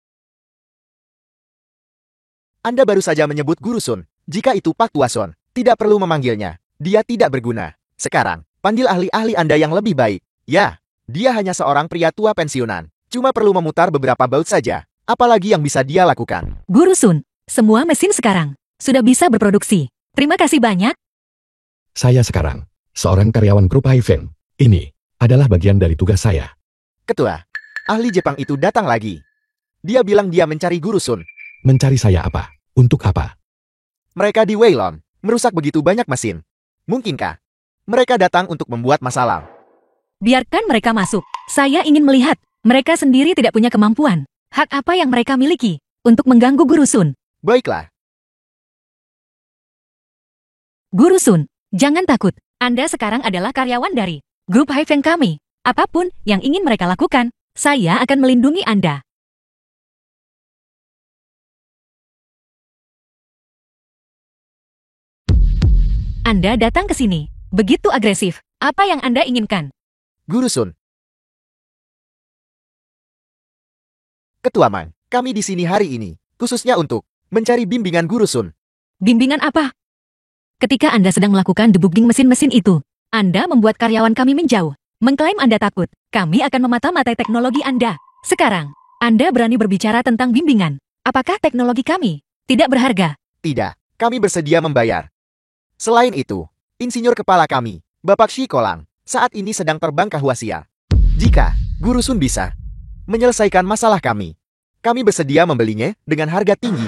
Anda baru saja menyebut Guru Sun. Jika itu Pak Tua Sun, tidak perlu memanggilnya. Dia tidak berguna. Sekarang, panggil ahli-ahli Anda yang lebih baik. Ya, dia hanya seorang pria tua pensiunan. Cuma perlu memutar beberapa baut saja. Apalagi yang bisa dia lakukan? Guru Sun, semua mesin sekarang sudah bisa berproduksi. Terima kasih banyak. saya sekarang seorang karyawan grup Hiven. Ini adalah bagian dari tugas saya. Ketua, ahli Jepang itu datang lagi. Dia bilang dia mencari Guru Sun. Mencari saya apa? Untuk apa? Mereka di Weilong, merusak begitu banyak mesin. Mungkinkah mereka datang untuk membuat masalah? Biarkan mereka masuk. Saya ingin melihat. Mereka sendiri tidak punya kemampuan. Hak apa yang mereka miliki untuk mengganggu Guru Sun? Baiklah, Guru Sun, jangan takut. Anda sekarang adalah karyawan dari grup Hiven kami. Apapun yang ingin mereka lakukan, saya akan melindungi Anda. Anda datang ke sini. Begitu agresif. Apa yang Anda inginkan? Guru Sun. Ketua Man, kami di sini hari ini, khususnya untuk mencari bimbingan Guru Sun. Bimbingan apa? Ketika Anda sedang melakukan debugging mesin-mesin itu, Anda membuat karyawan kami menjauh. Mengklaim Anda takut. Kami akan memata-matai teknologi Anda. Sekarang, Anda berani berbicara tentang bimbingan. Apakah teknologi kami tidak berharga? Tidak, kami bersedia membayar. Selain itu, insinyur kepala kami, Bapak Shi Kolang, saat ini sedang terbang ke Huaxia. Jika Guru Sun bisa menyelesaikan masalah kami bersedia membelinya dengan harga tinggi.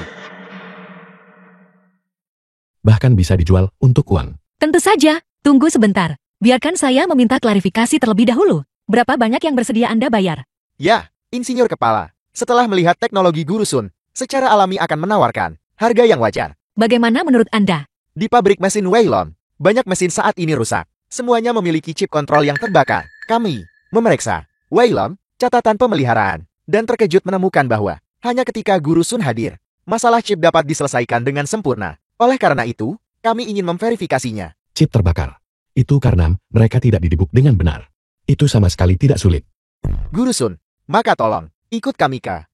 Bahkan bisa dijual untuk uang. Tentu saja. Tunggu sebentar. Biarkan saya meminta klarifikasi terlebih dahulu. Berapa banyak yang bersedia Anda bayar? Ya, insinyur kepala, setelah melihat teknologi Guru Sun, secara alami akan menawarkan harga yang wajar. Bagaimana menurut Anda? Di pabrik mesin Weilong, banyak mesin saat ini rusak. Semuanya memiliki chip kontrol yang terbakar. Kami memeriksa Weilong, catatan pemeliharaan, dan terkejut menemukan bahwa hanya ketika Guru Sun hadir, masalah chip dapat diselesaikan dengan sempurna. Oleh karena itu, kami ingin memverifikasinya. Chip terbakar. Itu karena mereka tidak didebug dengan benar. Itu sama sekali tidak sulit. Guru Sun, maka tolong, ikut kami ke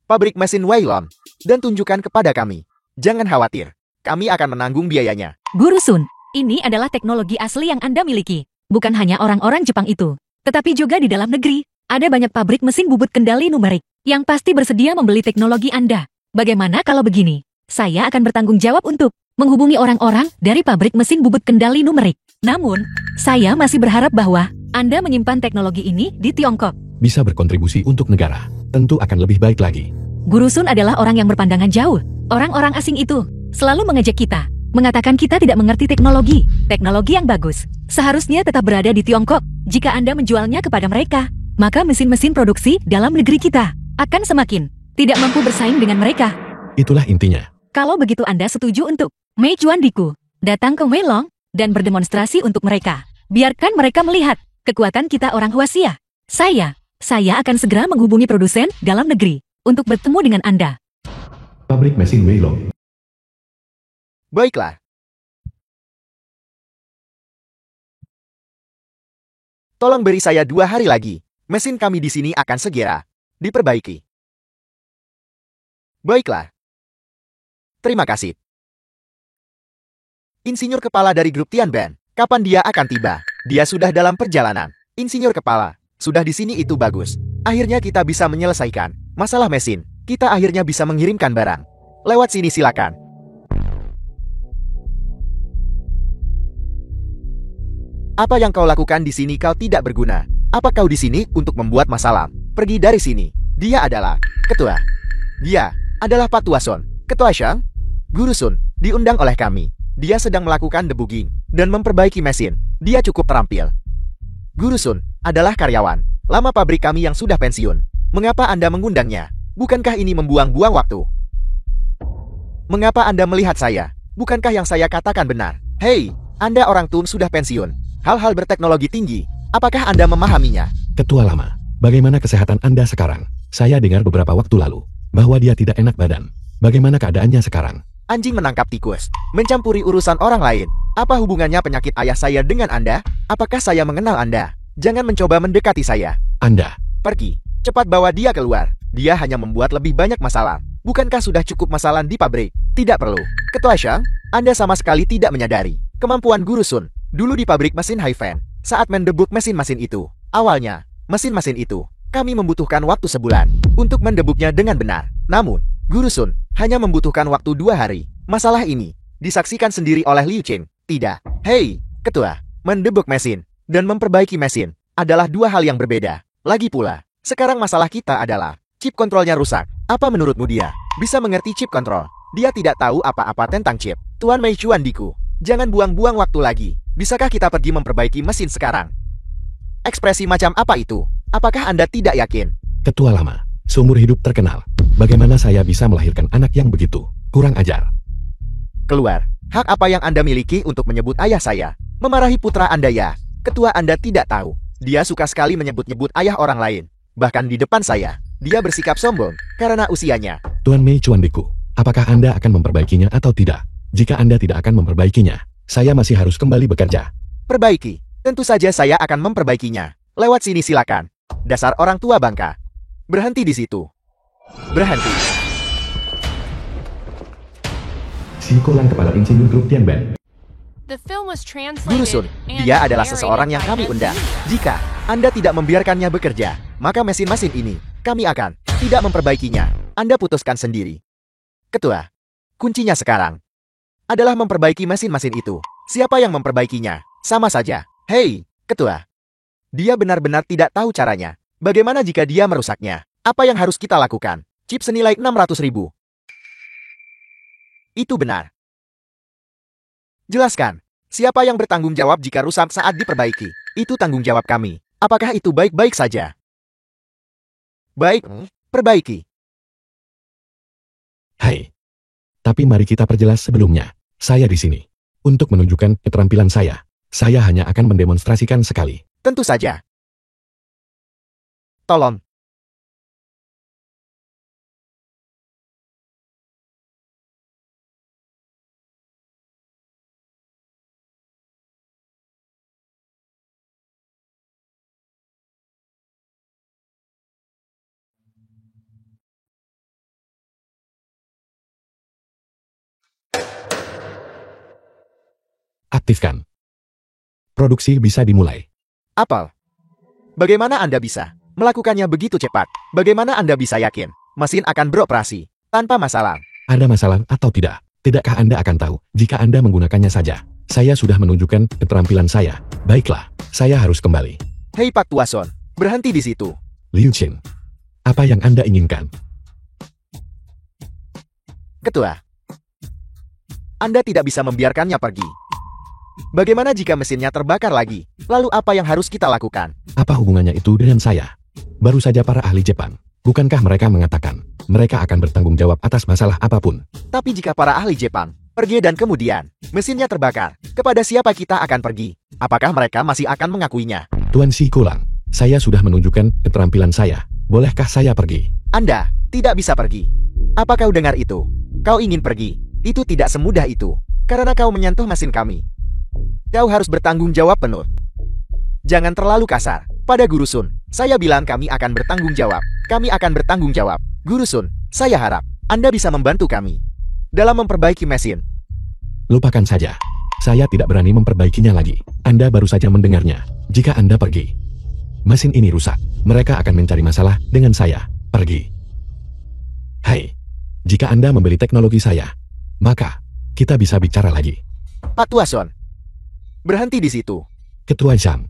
pabrik mesin Weilong, dan tunjukkan kepada kami. Jangan khawatir, kami akan menanggung biayanya. Guru Sun, ini adalah teknologi asli yang Anda miliki. Bukan hanya orang-orang Jepang itu, tetapi juga di dalam negeri. Ada banyak pabrik mesin bubut kendali numerik yang pasti bersedia membeli teknologi Anda. Bagaimana kalau begini? Saya akan bertanggung jawab untuk menghubungi orang-orang dari pabrik mesin bubut kendali numerik. Namun, saya masih berharap bahwa Anda menyimpan teknologi ini di Tiongkok. Bisa berkontribusi untuk negara. Tentu akan lebih baik lagi. Guru Sun adalah orang yang berpandangan jauh. Orang-orang asing itu selalu mengejek kita, mengatakan kita tidak mengerti teknologi. Teknologi yang bagus seharusnya tetap berada di Tiongkok. Jika Anda menjualnya kepada mereka, maka mesin-mesin produksi dalam negeri kita akan semakin tidak mampu bersaing dengan mereka. Itulah intinya. Kalau begitu Anda setuju untuk Mei Chuan Diku datang ke Weilong dan berdemonstrasi untuk mereka. Biarkan mereka melihat kekuatan kita orang Huaxia. Saya akan segera menghubungi produsen dalam negeri untuk bertemu dengan Anda. Pabrik mesin Weilong. Baiklah. Tolong beri saya 2 hari lagi. Mesin kami di sini akan segera diperbaiki. Baiklah. Terima kasih. Insinyur kepala dari grup Tianben, kapan dia akan tiba? Dia sudah dalam perjalanan. Insinyur kepala, sudah di sini itu bagus. Akhirnya kita bisa menyelesaikan masalah mesin. Kita akhirnya bisa mengirimkan barang. Lewat sini silakan. Apa yang kau lakukan di sini kau tidak berguna. Apa kau di sini untuk membuat masalah? Pergi dari sini. Dia adalah ketua. Dia adalah Pak Tuason. Ketua Shang? Guru Sun, diundang oleh kami. Dia sedang melakukan debugging dan memperbaiki mesin. Dia cukup terampil. Guru Sun adalah karyawan lama pabrik kami yang sudah pensiun. Mengapa Anda mengundangnya? Bukankah ini membuang-buang waktu? Mengapa Anda melihat saya? Bukankah yang saya katakan benar? Hei, Anda orang tua sudah pensiun. Hal-hal berteknologi tinggi. Apakah Anda memahaminya? Ketua lama, bagaimana kesehatan Anda sekarang? Saya dengar beberapa waktu lalu bahwa dia tidak enak badan. Bagaimana keadaannya sekarang? Anjing menangkap tikus, mencampuri urusan orang lain. Apa hubungannya penyakit ayah saya dengan Anda? Apakah saya mengenal Anda? Jangan mencoba mendekati saya. Anda, Pergi. Cepat bawa dia keluar. Dia hanya membuat lebih banyak masalah. Bukankah sudah cukup masalah di pabrik? Tidak perlu. Ketua Shang, Anda sama sekali tidak menyadari kemampuan Guru Sun dulu di pabrik mesin Haifen saat mendebuk mesin-mesin itu. Awalnya, mesin-mesin itu kami membutuhkan waktu sebulan untuk mendebuknya dengan benar. Namun, Guru Sun hanya membutuhkan waktu 2 hari. Masalah ini disaksikan sendiri oleh Liu Qing. Tidak. Hei, ketua, mendebuk mesin dan memperbaiki mesin adalah 2 hal yang berbeda. Lagi pula, sekarang masalah kita adalah chip kontrolnya rusak. Apa menurutmu dia bisa mengerti chip kontrol? Dia tidak tahu apa-apa tentang chip. Tuan Mei Chuan Diku, jangan buang-buang waktu lagi. Bisakah kita pergi memperbaiki mesin sekarang? Ekspresi macam apa itu? Apakah Anda tidak yakin? ketua lama, seumur hidup terkenal. Bagaimana saya bisa melahirkan anak yang begitu? Kurang ajar. Keluar. Hak apa yang Anda miliki untuk menyebut ayah saya? Memarahi putra Anda ya? Ketua Anda tidak tahu. Dia suka sekali menyebut-nyebut ayah orang lain. Bahkan di depan saya. Dia bersikap sombong karena usianya. Tuan Mei Chuan Diku, apakah Anda akan memperbaikinya atau tidak? Jika Anda tidak akan memperbaikinya, saya masih harus kembali bekerja. Perbaiki. Tentu saja saya akan memperbaikinya. Lewat sini silakan. Dasar orang tua bangka. Berhenti di situ. Berhenti. Sikolan kepala insinyur grup Tianben. The film was Guru translated Sun, and dia adalah narrated seseorang yang by kami M. undang. Media. Jika Anda tidak membiarkannya bekerja, maka mesin-mesin ini, kami akan tidak memperbaikinya. Anda putuskan sendiri. Ketua, kuncinya sekarang adalah memperbaiki mesin-mesin itu. Siapa yang memperbaikinya? Sama saja. Hei, ketua. Dia benar-benar tidak tahu caranya. Bagaimana jika dia merusaknya? Apa yang harus kita lakukan? Chip senilai 600.000. Itu benar. Jelaskan. Siapa yang bertanggung jawab jika rusak saat diperbaiki? Itu tanggung jawab kami. Apakah itu baik-baik saja? Baik, perbaiki. Hai. Tapi mari kita perjelas sebelumnya. Saya di sini untuk menunjukkan keterampilan saya. Saya hanya akan mendemonstrasikan sekali. Tentu saja. Tolong. Aktifkan. Produksi bisa dimulai. Apel. Bagaimana Anda bisa melakukannya begitu cepat? Bagaimana Anda bisa yakin mesin akan beroperasi tanpa masalah? Ada masalah atau tidak? Tidakkah Anda akan tahu jika Anda menggunakannya saja? Saya sudah menunjukkan keterampilan saya. Baiklah, saya harus kembali. Hei Pak Tuason, berhenti di situ. Liu Qing, apa yang Anda inginkan? Ketua, Anda tidak bisa membiarkannya pergi. Bagaimana jika mesinnya terbakar lagi? Lalu apa yang harus kita lakukan? Apa hubungannya itu dengan saya? Baru saja para ahli Jepang. Bukankah mereka mengatakan mereka akan bertanggung jawab atas masalah apapun? Tapi jika para ahli Jepang pergi dan kemudian mesinnya terbakar, kepada siapa kita akan pergi? Apakah mereka masih akan mengakuinya? Tuan Sikolang, saya sudah menunjukkan keterampilan saya. Bolehkah saya pergi? Anda tidak bisa pergi. Apa kau dengar itu? Kau ingin pergi? Itu tidak semudah itu. Karena kau menyentuh mesin kami. Kau harus bertanggung jawab penuh. Jangan terlalu kasar. Pada Guru Sun, saya bilang kami akan bertanggung jawab. Kami akan bertanggung jawab. Guru Sun, saya harap Anda bisa membantu kami dalam memperbaiki mesin. Lupakan saja. Saya tidak berani memperbaikinya lagi. Anda baru saja mendengarnya. Jika Anda pergi, mesin ini rusak. Mereka akan mencari masalah dengan saya. Pergi. Hai. Jika Anda membeli teknologi saya, maka kita bisa bicara lagi. Pak Tuason, berhenti di situ. Ketua Zhang.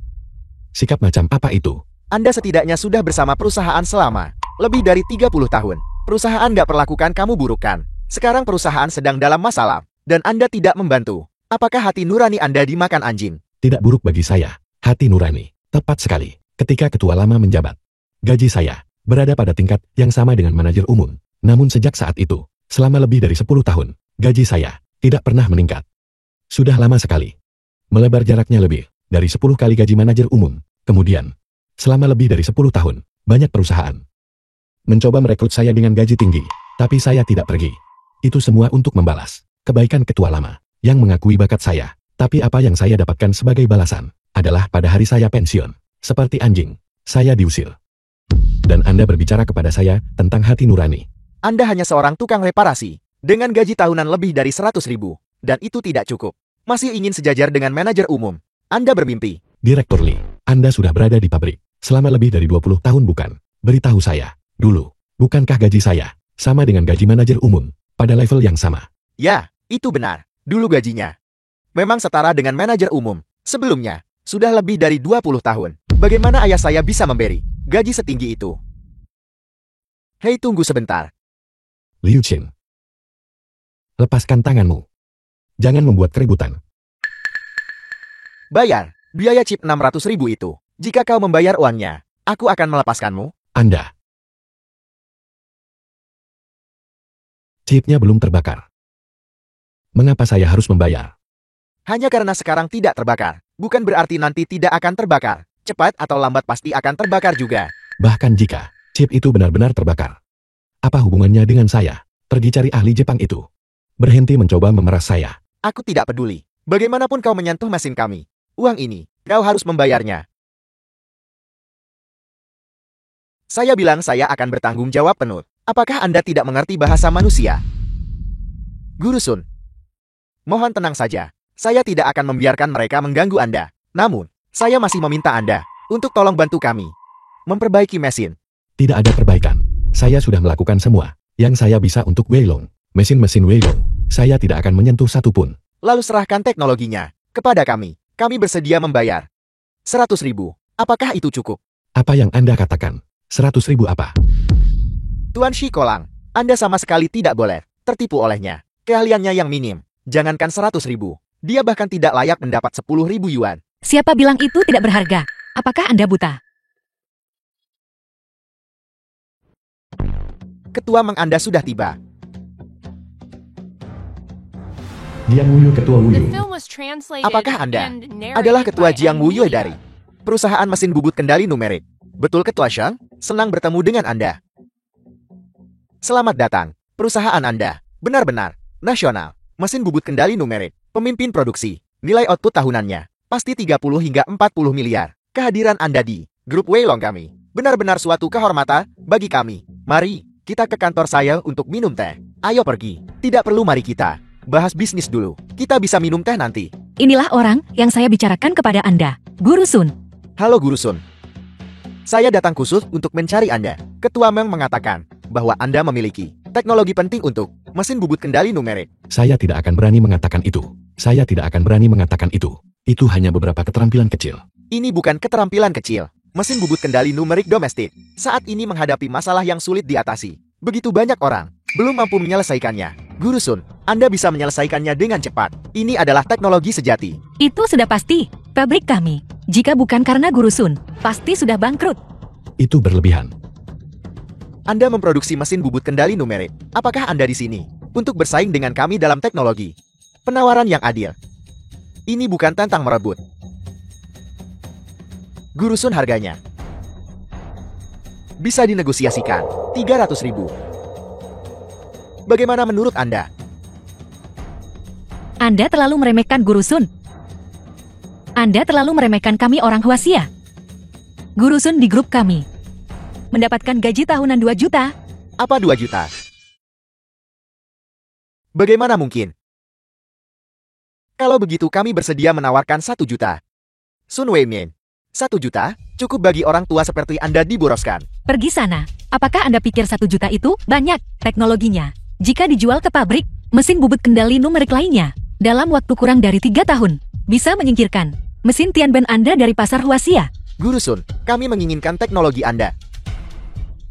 Sikap macam apa itu? Anda setidaknya sudah bersama perusahaan selama lebih dari 30 tahun. Perusahaan nggak perlakukan kamu buruk kan? Sekarang perusahaan sedang dalam masalah, dan Anda tidak membantu. Apakah hati nurani Anda dimakan anjing? Tidak buruk bagi saya. Hati nurani. Tepat sekali. Ketika ketua lama menjabat, gaji saya berada pada tingkat yang sama dengan manajer umum. Namun sejak saat itu, selama lebih dari 10 tahun, gaji saya tidak pernah meningkat. Sudah lama sekali. Melebar jaraknya lebih dari 10 kali gaji manajer umum. Kemudian, selama lebih dari 10 tahun, banyak perusahaan mencoba merekrut saya dengan gaji tinggi, tapi saya tidak pergi. Itu semua untuk membalas kebaikan ketua lama yang mengakui bakat saya. Tapi apa yang saya dapatkan sebagai balasan adalah pada hari saya pensiun, seperti anjing, saya diusir. Dan Anda berbicara kepada saya tentang hati nurani. Anda hanya seorang tukang reparasi dengan gaji tahunan lebih dari 100.000, dan itu tidak cukup. Masih ingin sejajar dengan manajer umum. Anda bermimpi. Direktur Lee, Anda sudah berada di pabrik selama lebih dari 20 tahun bukan? Beritahu saya, dulu, bukankah gaji saya sama dengan gaji manajer umum pada level yang sama? Ya, itu benar. Dulu gajinya memang setara dengan manajer umum. Sebelumnya, sudah lebih dari 20 tahun. Bagaimana ayah saya bisa memberi gaji setinggi itu? Hei, tunggu sebentar. Liu Qin, lepaskan tanganmu. Jangan membuat keributan. Bayar biaya chip 600.000 itu. Jika kau membayar uangnya, aku akan melepaskanmu. Anda. Chipnya belum terbakar. Mengapa saya harus membayar? Hanya karena sekarang tidak terbakar. Bukan berarti nanti tidak akan terbakar. Cepat atau lambat pasti akan terbakar juga. Bahkan jika chip itu benar-benar terbakar. Apa hubungannya dengan saya? Pergi cari ahli Jepang itu. Berhenti mencoba memeras saya. Aku tidak peduli. Bagaimanapun kau menyentuh mesin kami, uang ini, kau harus membayarnya. Saya bilang saya akan bertanggung jawab penuh. Apakah Anda tidak mengerti bahasa manusia? Guru Sun, mohon tenang saja. Saya tidak akan membiarkan mereka mengganggu Anda. Namun, saya masih meminta Anda untuk tolong bantu kami memperbaiki mesin. Tidak ada perbaikan. Saya sudah melakukan semua yang saya bisa untuk Weilong. Mesin-mesin Weilong, saya tidak akan menyentuh satupun. Lalu serahkan teknologinya kepada kami. Kami bersedia membayar 100.000. Apakah itu cukup? Apa yang Anda katakan? 100.000 apa? Tuan Shikolang, Anda sama sekali tidak boleh tertipu olehnya. Keahliannya yang minim. Jangankan 100.000. Dia bahkan tidak layak mendapat 10.000 yuan. Siapa bilang itu tidak berharga? Apakah Anda buta? Ketua Meng Anda sudah tiba. Jiang Wuyu Ketua The Wuyu. film was translated Apakah Anda and narrated adalah Ketua by Jiang Wuyu Media. dari perusahaan mesin bubut kendali numerik? Betul Ketua Shang? Senang bertemu dengan Anda. Selamat datang. Perusahaan Anda benar-benar nasional. Mesin bubut kendali numerik. Pemimpin produksi. Nilai output tahunannya pasti 30 hingga 40 miliar. Kehadiran Anda di grup Weilong kami benar-benar suatu kehormatan bagi kami. Mari kita ke kantor saya untuk minum teh. Ayo pergi. Tidak perlu, mari kita bahas bisnis dulu. Kita bisa minum teh nanti. Inilah orang yang saya bicarakan kepada Anda, Guru Sun. Halo Guru Sun. Saya datang khusus untuk mencari Anda. Ketua Meng mengatakan bahwa Anda memiliki teknologi penting untuk mesin bubut kendali numerik. Saya tidak akan berani mengatakan itu. Saya tidak akan berani mengatakan itu. Itu hanya beberapa keterampilan kecil. Ini bukan keterampilan kecil. Mesin bubut kendali numerik domestik saat ini menghadapi masalah yang sulit diatasi. Begitu banyak orang belum mampu menyelesaikannya. Guru Sun, Anda bisa menyelesaikannya dengan cepat. Ini adalah teknologi sejati. Itu sudah pasti. Pabrik kami, jika bukan karena Guru Sun, pasti sudah bangkrut. Itu berlebihan. Anda memproduksi mesin bubut kendali numerik. Apakah Anda di sini untuk bersaing dengan kami dalam teknologi? Penawaran yang adil. Ini bukan tantang merebut. Guru Sun, harganya bisa dinegosiasikan 300.000. Bagaimana menurut Anda? Anda terlalu meremehkan Guru Sun. Anda terlalu meremehkan kami orang Huaxia. Guru Sun di grup kami mendapatkan gaji tahunan 2 juta. Apa 2 juta? Bagaimana mungkin? Kalau begitu kami bersedia menawarkan 1 juta. Sun Weimin, 1 juta cukup bagi orang tua seperti Anda diboroskan. Pergi sana. Apakah Anda pikir 1 juta itu banyak teknologinya? Jika dijual ke pabrik, mesin bubut kendali numerik lainnya, dalam waktu kurang dari 3 tahun, bisa menyingkirkan mesin Tianben Anda dari pasar Huaxia. Guru Sun, kami menginginkan teknologi Anda.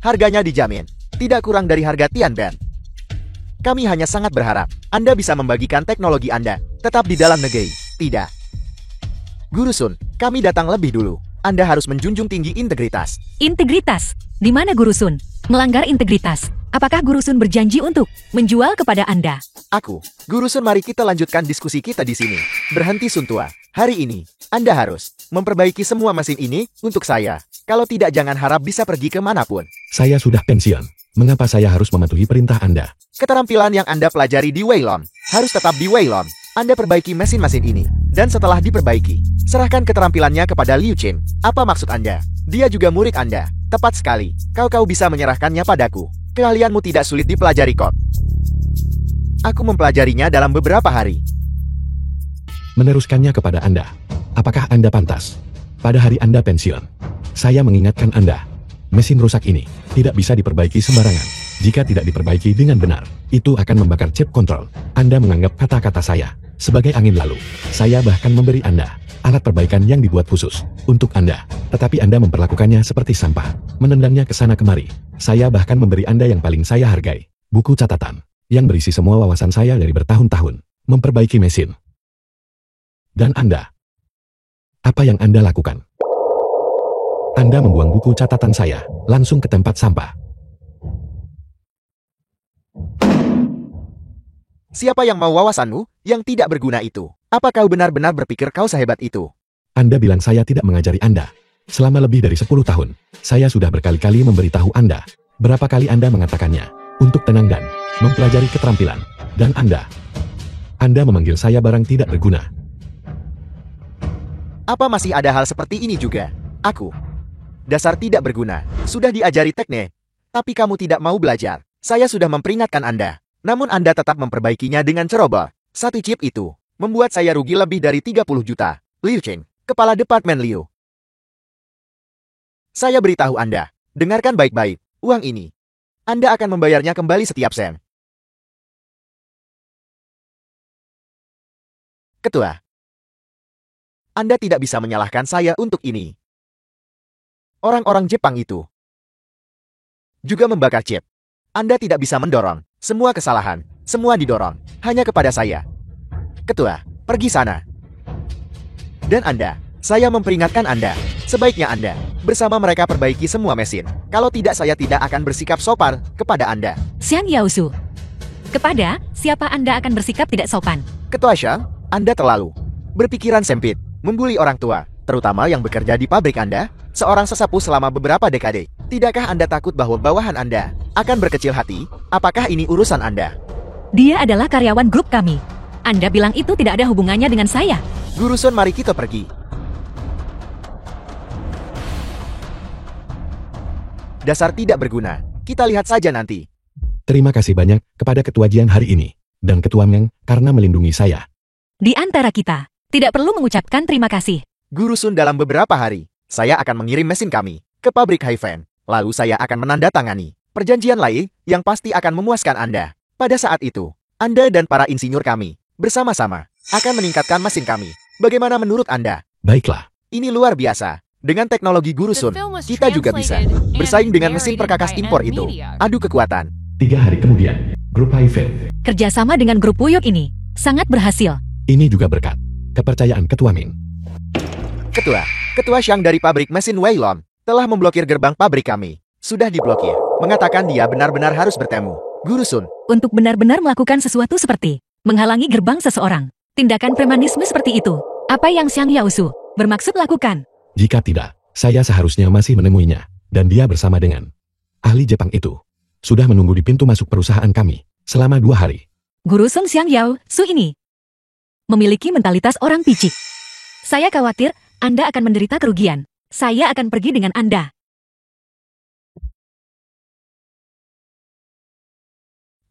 Harganya dijamin, tidak kurang dari harga Tianben. Kami hanya sangat berharap Anda bisa membagikan teknologi Anda tetap di dalam negeri. Tidak. Guru Sun, kami datang lebih dulu. Anda harus menjunjung tinggi integritas. Integritas? Di mana Guru Sun? Melanggar integritas. Apakah Guru Sun berjanji untuk menjual kepada Anda? Aku, Guru Sun, mari kita lanjutkan diskusi kita di sini. Berhenti Sun Tua. Hari ini, Anda harus memperbaiki semua mesin ini untuk saya. Kalau tidak, jangan harap bisa pergi kemanapun. Saya sudah pensiun. Mengapa saya harus mematuhi perintah Anda? Keterampilan yang Anda pelajari di Weilon harus tetap di Weilon. Anda perbaiki mesin-mesin ini. Dan setelah diperbaiki, serahkan keterampilannya kepada Liu Qin. Apa maksud Anda? Dia juga murid Anda. Tepat sekali. Kau bisa menyerahkannya padaku. Keahlianmu tidak sulit dipelajari kok. Aku mempelajarinya dalam beberapa hari. Meneruskannya kepada Anda. Apakah Anda pantas? Pada hari Anda pensiun, saya mengingatkan Anda. Mesin rusak ini tidak bisa diperbaiki sembarangan. Jika tidak diperbaiki dengan benar, itu akan membakar chip kontrol. Anda menganggap kata-kata saya sebagai angin lalu. Saya bahkan memberi Anda alat perbaikan yang dibuat khusus untuk Anda. Tetapi Anda memperlakukannya seperti sampah, menendangnya ke sana kemari. Saya bahkan memberi Anda yang paling saya hargai, buku catatan, yang berisi semua wawasan saya dari bertahun-tahun, memperbaiki mesin. Dan Anda, apa yang Anda lakukan? Anda membuang buku catatan saya langsung ke tempat sampah. Siapa yang mau wawasanmu yang tidak berguna itu? Apa kau benar-benar berpikir kau sehebat itu? Anda bilang saya tidak mengajari Anda. Selama lebih dari 10 tahun, saya sudah berkali-kali memberitahu Anda. Berapa kali Anda mengatakannya untuk tenang dan mempelajari keterampilan. Dan Anda memanggil saya barang tidak berguna. Apa masih ada hal seperti ini juga? Aku, dasar tidak berguna, sudah diajari teknik, tapi kamu tidak mau belajar. Saya sudah memperingatkan Anda, namun Anda tetap memperbaikinya dengan ceroboh. 1 chip itu membuat saya rugi lebih dari 30 juta. Liu Qin, Kepala Departemen Liu. Saya beritahu Anda, dengarkan baik-baik, uang ini Anda akan membayarnya kembali setiap sen. Ketua, Anda tidak bisa menyalahkan saya untuk ini. Orang-orang Jepang itu juga membakar chip. Anda tidak bisa mendorong semua kesalahan, semua didorong hanya kepada saya. Ketua, pergi sana. Dan Anda, saya memperingatkan Anda, sebaiknya Anda bersama mereka perbaiki semua mesin. Kalau tidak, saya tidak akan bersikap sopan kepada Anda. Xiang Yaosu, kepada siapa Anda akan bersikap tidak sopan? Ketua Xiang, Anda terlalu berpikiran sempit, membuli orang tua, terutama yang bekerja di pabrik Anda, seorang sesepuh selama beberapa dekade. Tidakkah Anda takut bahwa bawahan Anda akan berkecil hati? Apakah ini urusan Anda? Dia adalah karyawan grup kami. Anda bilang itu tidak ada hubungannya dengan saya. Guru Sun, mari kita pergi. Dasar tidak berguna. Kita lihat saja nanti. Terima kasih banyak kepada Ketua Jian hari ini, dan Ketua Meng karena melindungi saya. Di antara kita, tidak perlu mengucapkan terima kasih. Guru Sun, dalam beberapa hari, saya akan mengirim mesin kami ke pabrik Haifen. Lalu saya akan menandatangani perjanjian lain yang pasti akan memuaskan Anda. Pada saat itu, Anda dan para insinyur kami bersama-sama akan meningkatkan mesin kami. Bagaimana menurut Anda? Baiklah. Ini luar biasa. Dengan teknologi Guru Sun, kita juga bisa bersaing dengan mesin perkakas impor itu. Adu kekuatan. 3 hari kemudian, grup Haifen. Kerjasama dengan grup Wuyuk ini sangat berhasil. Ini juga berkat kepercayaan Ketua Ming. Ketua Xiang dari pabrik mesin Weilon telah memblokir gerbang pabrik kami. Sudah diblokir. Mengatakan dia benar-benar harus bertemu. Guru Sun, Untuk benar-benar melakukan sesuatu seperti menghalangi gerbang seseorang. Tindakan premanisme seperti itu. Apa yang Xiang Yaosu bermaksud lakukan? Jika tidak, saya seharusnya masih menemuinya, dan dia bersama dengan ahli Jepang itu sudah menunggu di pintu masuk perusahaan kami selama 2 hari. Guru Song Xiang Yaosu ini memiliki mentalitas orang picik. Saya khawatir Anda akan menderita kerugian. Saya akan pergi dengan Anda.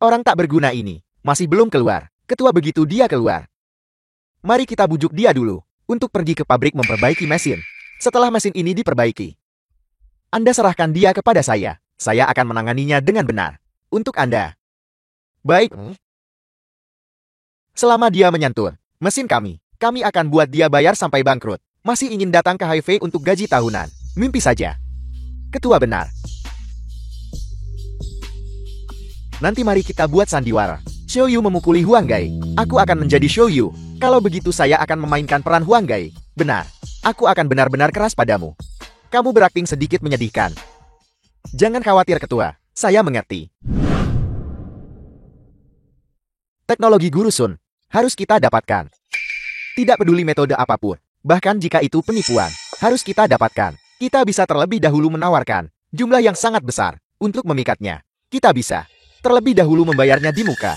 orang tak berguna ini Masih belum keluar. Ketua begitu dia keluar. Mari kita bujuk dia dulu untuk pergi ke pabrik memperbaiki mesin. Setelah mesin ini diperbaiki, Anda serahkan dia kepada saya. Saya akan menanganinya dengan benar. Untuk Anda. Baik. Selama dia menyentuh mesin kami akan buat dia bayar sampai bangkrut. Masih ingin datang ke HIV untuk gaji tahunan. Mimpi saja. Ketua benar. Nanti mari kita buat sandiwara. Xiaoyu memukuli Huang Gai. Aku akan menjadi Xiaoyu. Kalau begitu saya akan memainkan peran Huang Gai. Benar. Aku akan benar-benar keras padamu. Kamu berakting sedikit menyedihkan. Jangan khawatir ketua. Saya mengerti. Teknologi Guru Sun harus kita dapatkan. Tidak peduli metode apapun. Bahkan jika itu penipuan. Harus kita dapatkan. Kita bisa terlebih dahulu menawarkan jumlah yang sangat besar untuk memikatnya. Kita bisa terlebih dahulu membayarnya di muka,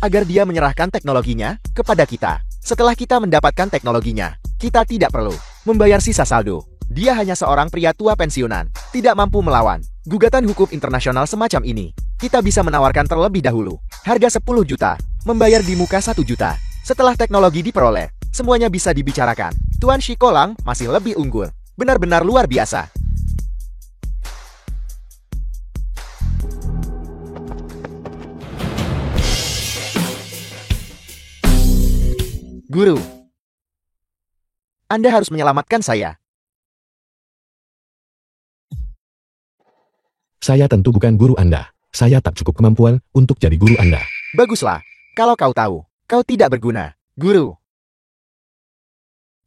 agar dia menyerahkan teknologinya kepada kita. Setelah kita mendapatkan teknologinya, kita tidak perlu membayar sisa saldo. Dia hanya seorang pria tua pensiunan, tidak mampu melawan gugatan hukum internasional semacam ini. Kita bisa menawarkan terlebih dahulu harga 10 juta, membayar di muka 1 juta. Setelah teknologi diperoleh, semuanya bisa dibicarakan. Tuan Shikolang masih lebih unggul. Benar-benar luar biasa. Guru, Anda harus menyelamatkan saya. Saya tentu bukan guru Anda. Saya tak cukup kemampuan untuk jadi guru Anda. Baguslah, kalau kau tahu, kau tidak berguna, guru.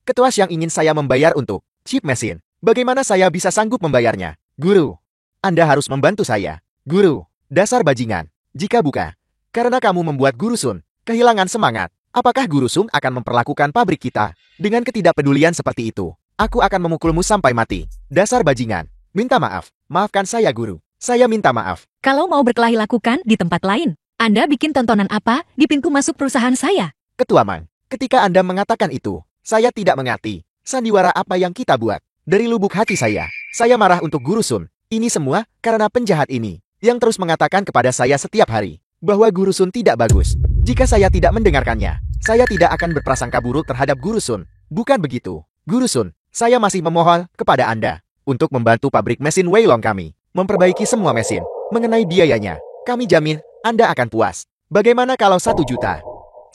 Ketua Xiang ingin saya membayar untuk chip mesin. Bagaimana saya bisa sanggup membayarnya? Guru, Anda harus membantu saya. Guru, dasar bajingan. Jika bukan, karena kamu membuat Guru Sun kehilangan semangat. Apakah Guru Sun akan memperlakukan pabrik kita dengan ketidakpedulian seperti itu? Aku akan memukulmu sampai mati. Dasar bajingan. Minta maaf. Maafkan saya, Guru. Saya minta maaf. Kalau mau berkelahi lakukan di tempat lain. Anda bikin tontonan apa di pintu masuk perusahaan saya? Ketua Man, ketika Anda mengatakan itu, saya tidak mengerti. Sandiwara apa yang kita buat? Dari lubuk hati saya marah untuk Guru Sun. Ini semua karena penjahat ini yang terus mengatakan kepada saya setiap hari bahwa Guru Sun tidak bagus. Jika saya tidak mendengarkannya, saya tidak akan berprasangka buruk terhadap Guru Sun. Bukan begitu, Guru Sun. Saya masih memohon kepada Anda untuk membantu pabrik mesin Weilong kami memperbaiki semua mesin. Mengenai biayanya, kami jamin Anda akan puas. Bagaimana kalau 1 juta?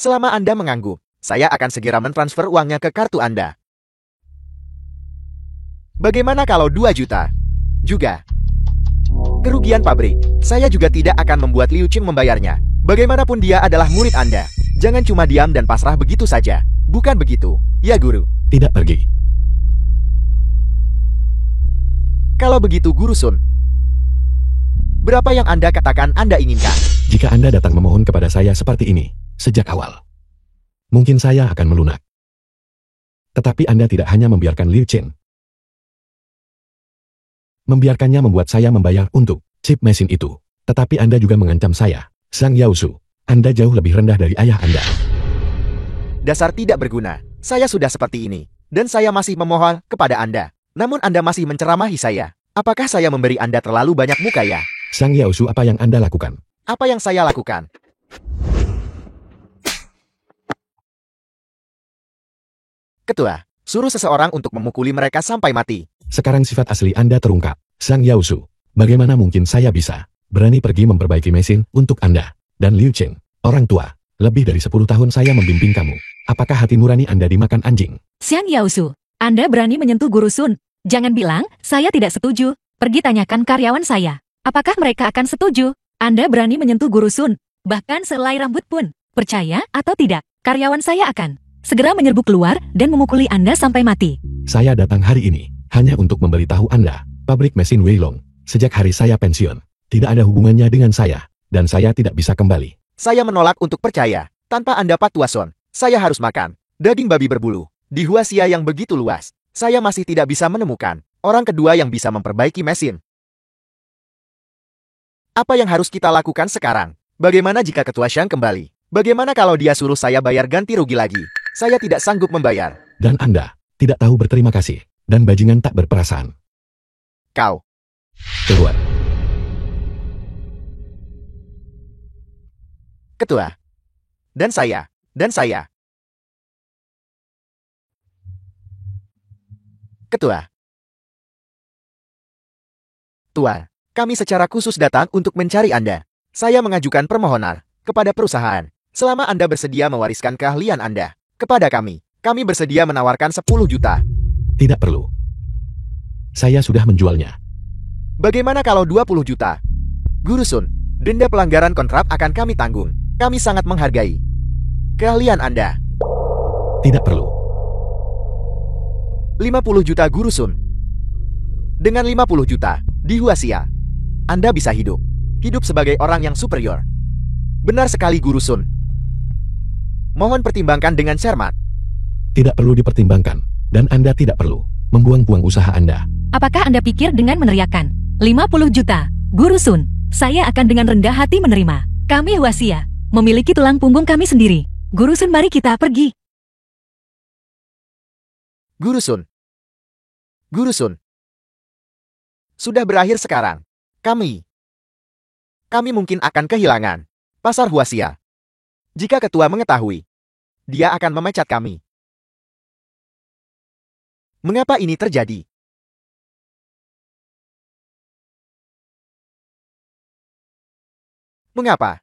Selama Anda mengangguk, saya akan segera mentransfer uangnya ke kartu Anda. Bagaimana kalau 2 juta? Juga. Kerugian pabrik, saya juga tidak akan membuat Liu Qing membayarnya. Bagaimanapun dia adalah murid Anda. Jangan cuma diam dan pasrah begitu saja. Bukan begitu, ya Guru? Tidak pergi. Kalau begitu Guru Sun, berapa yang Anda katakan Anda inginkan? Jika Anda datang memohon kepada saya seperti ini, sejak awal, mungkin saya akan melunak. Tetapi Anda tidak hanya membiarkan Liu Qing. Membiarkannya membuat saya membayar untuk chip mesin itu. Tetapi Anda juga mengancam saya. Sang Yaosu, Anda jauh lebih rendah dari ayah Anda. Dasar tidak berguna. Saya sudah seperti ini. Dan saya masih memohon kepada Anda. Namun Anda masih menceramahi saya. Apakah saya memberi Anda terlalu banyak muka ya? Sang Yaosu, apa yang Anda lakukan? Apa yang saya lakukan? Ketua, suruh seseorang untuk memukuli mereka sampai mati. Sekarang sifat asli Anda terungkap. Sang Yaosu, bagaimana mungkin saya bisa berani pergi memperbaiki mesin untuk Anda dan Liu Qing, orang tua? Lebih dari 10 tahun saya membimbing kamu. Apakah hati nurani Anda dimakan anjing? Xiang Yaosu, Anda berani menyentuh Guru Sun. Jangan bilang, saya tidak setuju. Pergi tanyakan karyawan saya. Apakah mereka akan setuju? Anda berani menyentuh Guru Sun. Bahkan selai rambut pun. Percaya atau tidak, karyawan saya akan segera menyerbu keluar dan memukuli Anda sampai mati. Saya datang hari ini hanya untuk memberitahu Anda, pabrik mesin Weilong, sejak hari saya pensiun, tidak ada hubungannya dengan saya, dan saya tidak bisa kembali. Saya menolak untuk percaya. Tanpa Anda Pak Tuason, saya harus makan daging babi berbulu. Di Huaxia yang begitu luas, saya masih tidak bisa menemukan orang kedua yang bisa memperbaiki mesin. Apa yang harus kita lakukan sekarang? Bagaimana jika Ketua Xiang kembali? Bagaimana kalau dia suruh saya bayar ganti rugi lagi? Saya tidak sanggup membayar. Dan Anda tidak tahu berterima kasih, dan bajingan tak berperasaan. Kau Keluar. Ketua, Dan saya. Ketua. Tuan, kami secara khusus datang untuk mencari Anda. Saya mengajukan permohonan kepada perusahaan. Selama Anda bersedia mewariskan keahlian Anda kepada kami bersedia menawarkan 10 juta. Tidak perlu. Saya sudah menjualnya. Bagaimana kalau 20 juta? Guru Sun, denda pelanggaran kontrak akan kami tanggung. Kami sangat menghargai keahlian Anda. Tidak perlu. 50 juta Guru Sun. Dengan 50 juta di Huaxia, Anda bisa hidup sebagai orang yang superior. Benar sekali Guru Sun. Mohon pertimbangkan dengan cermat. Tidak perlu dipertimbangkan, dan Anda tidak perlu membuang-buang usaha Anda. Apakah Anda pikir dengan meneriakkan 50 juta, Guru Sun, saya akan dengan rendah hati menerima. Kami Huaxia memiliki tulang punggung kami sendiri. Guru Sun, mari kita pergi. Guru Sun. Sudah berakhir sekarang. Kami mungkin akan kehilangan pasar Huaxia. Jika ketua mengetahui, dia akan memecat kami. Mengapa ini terjadi? Mengapa?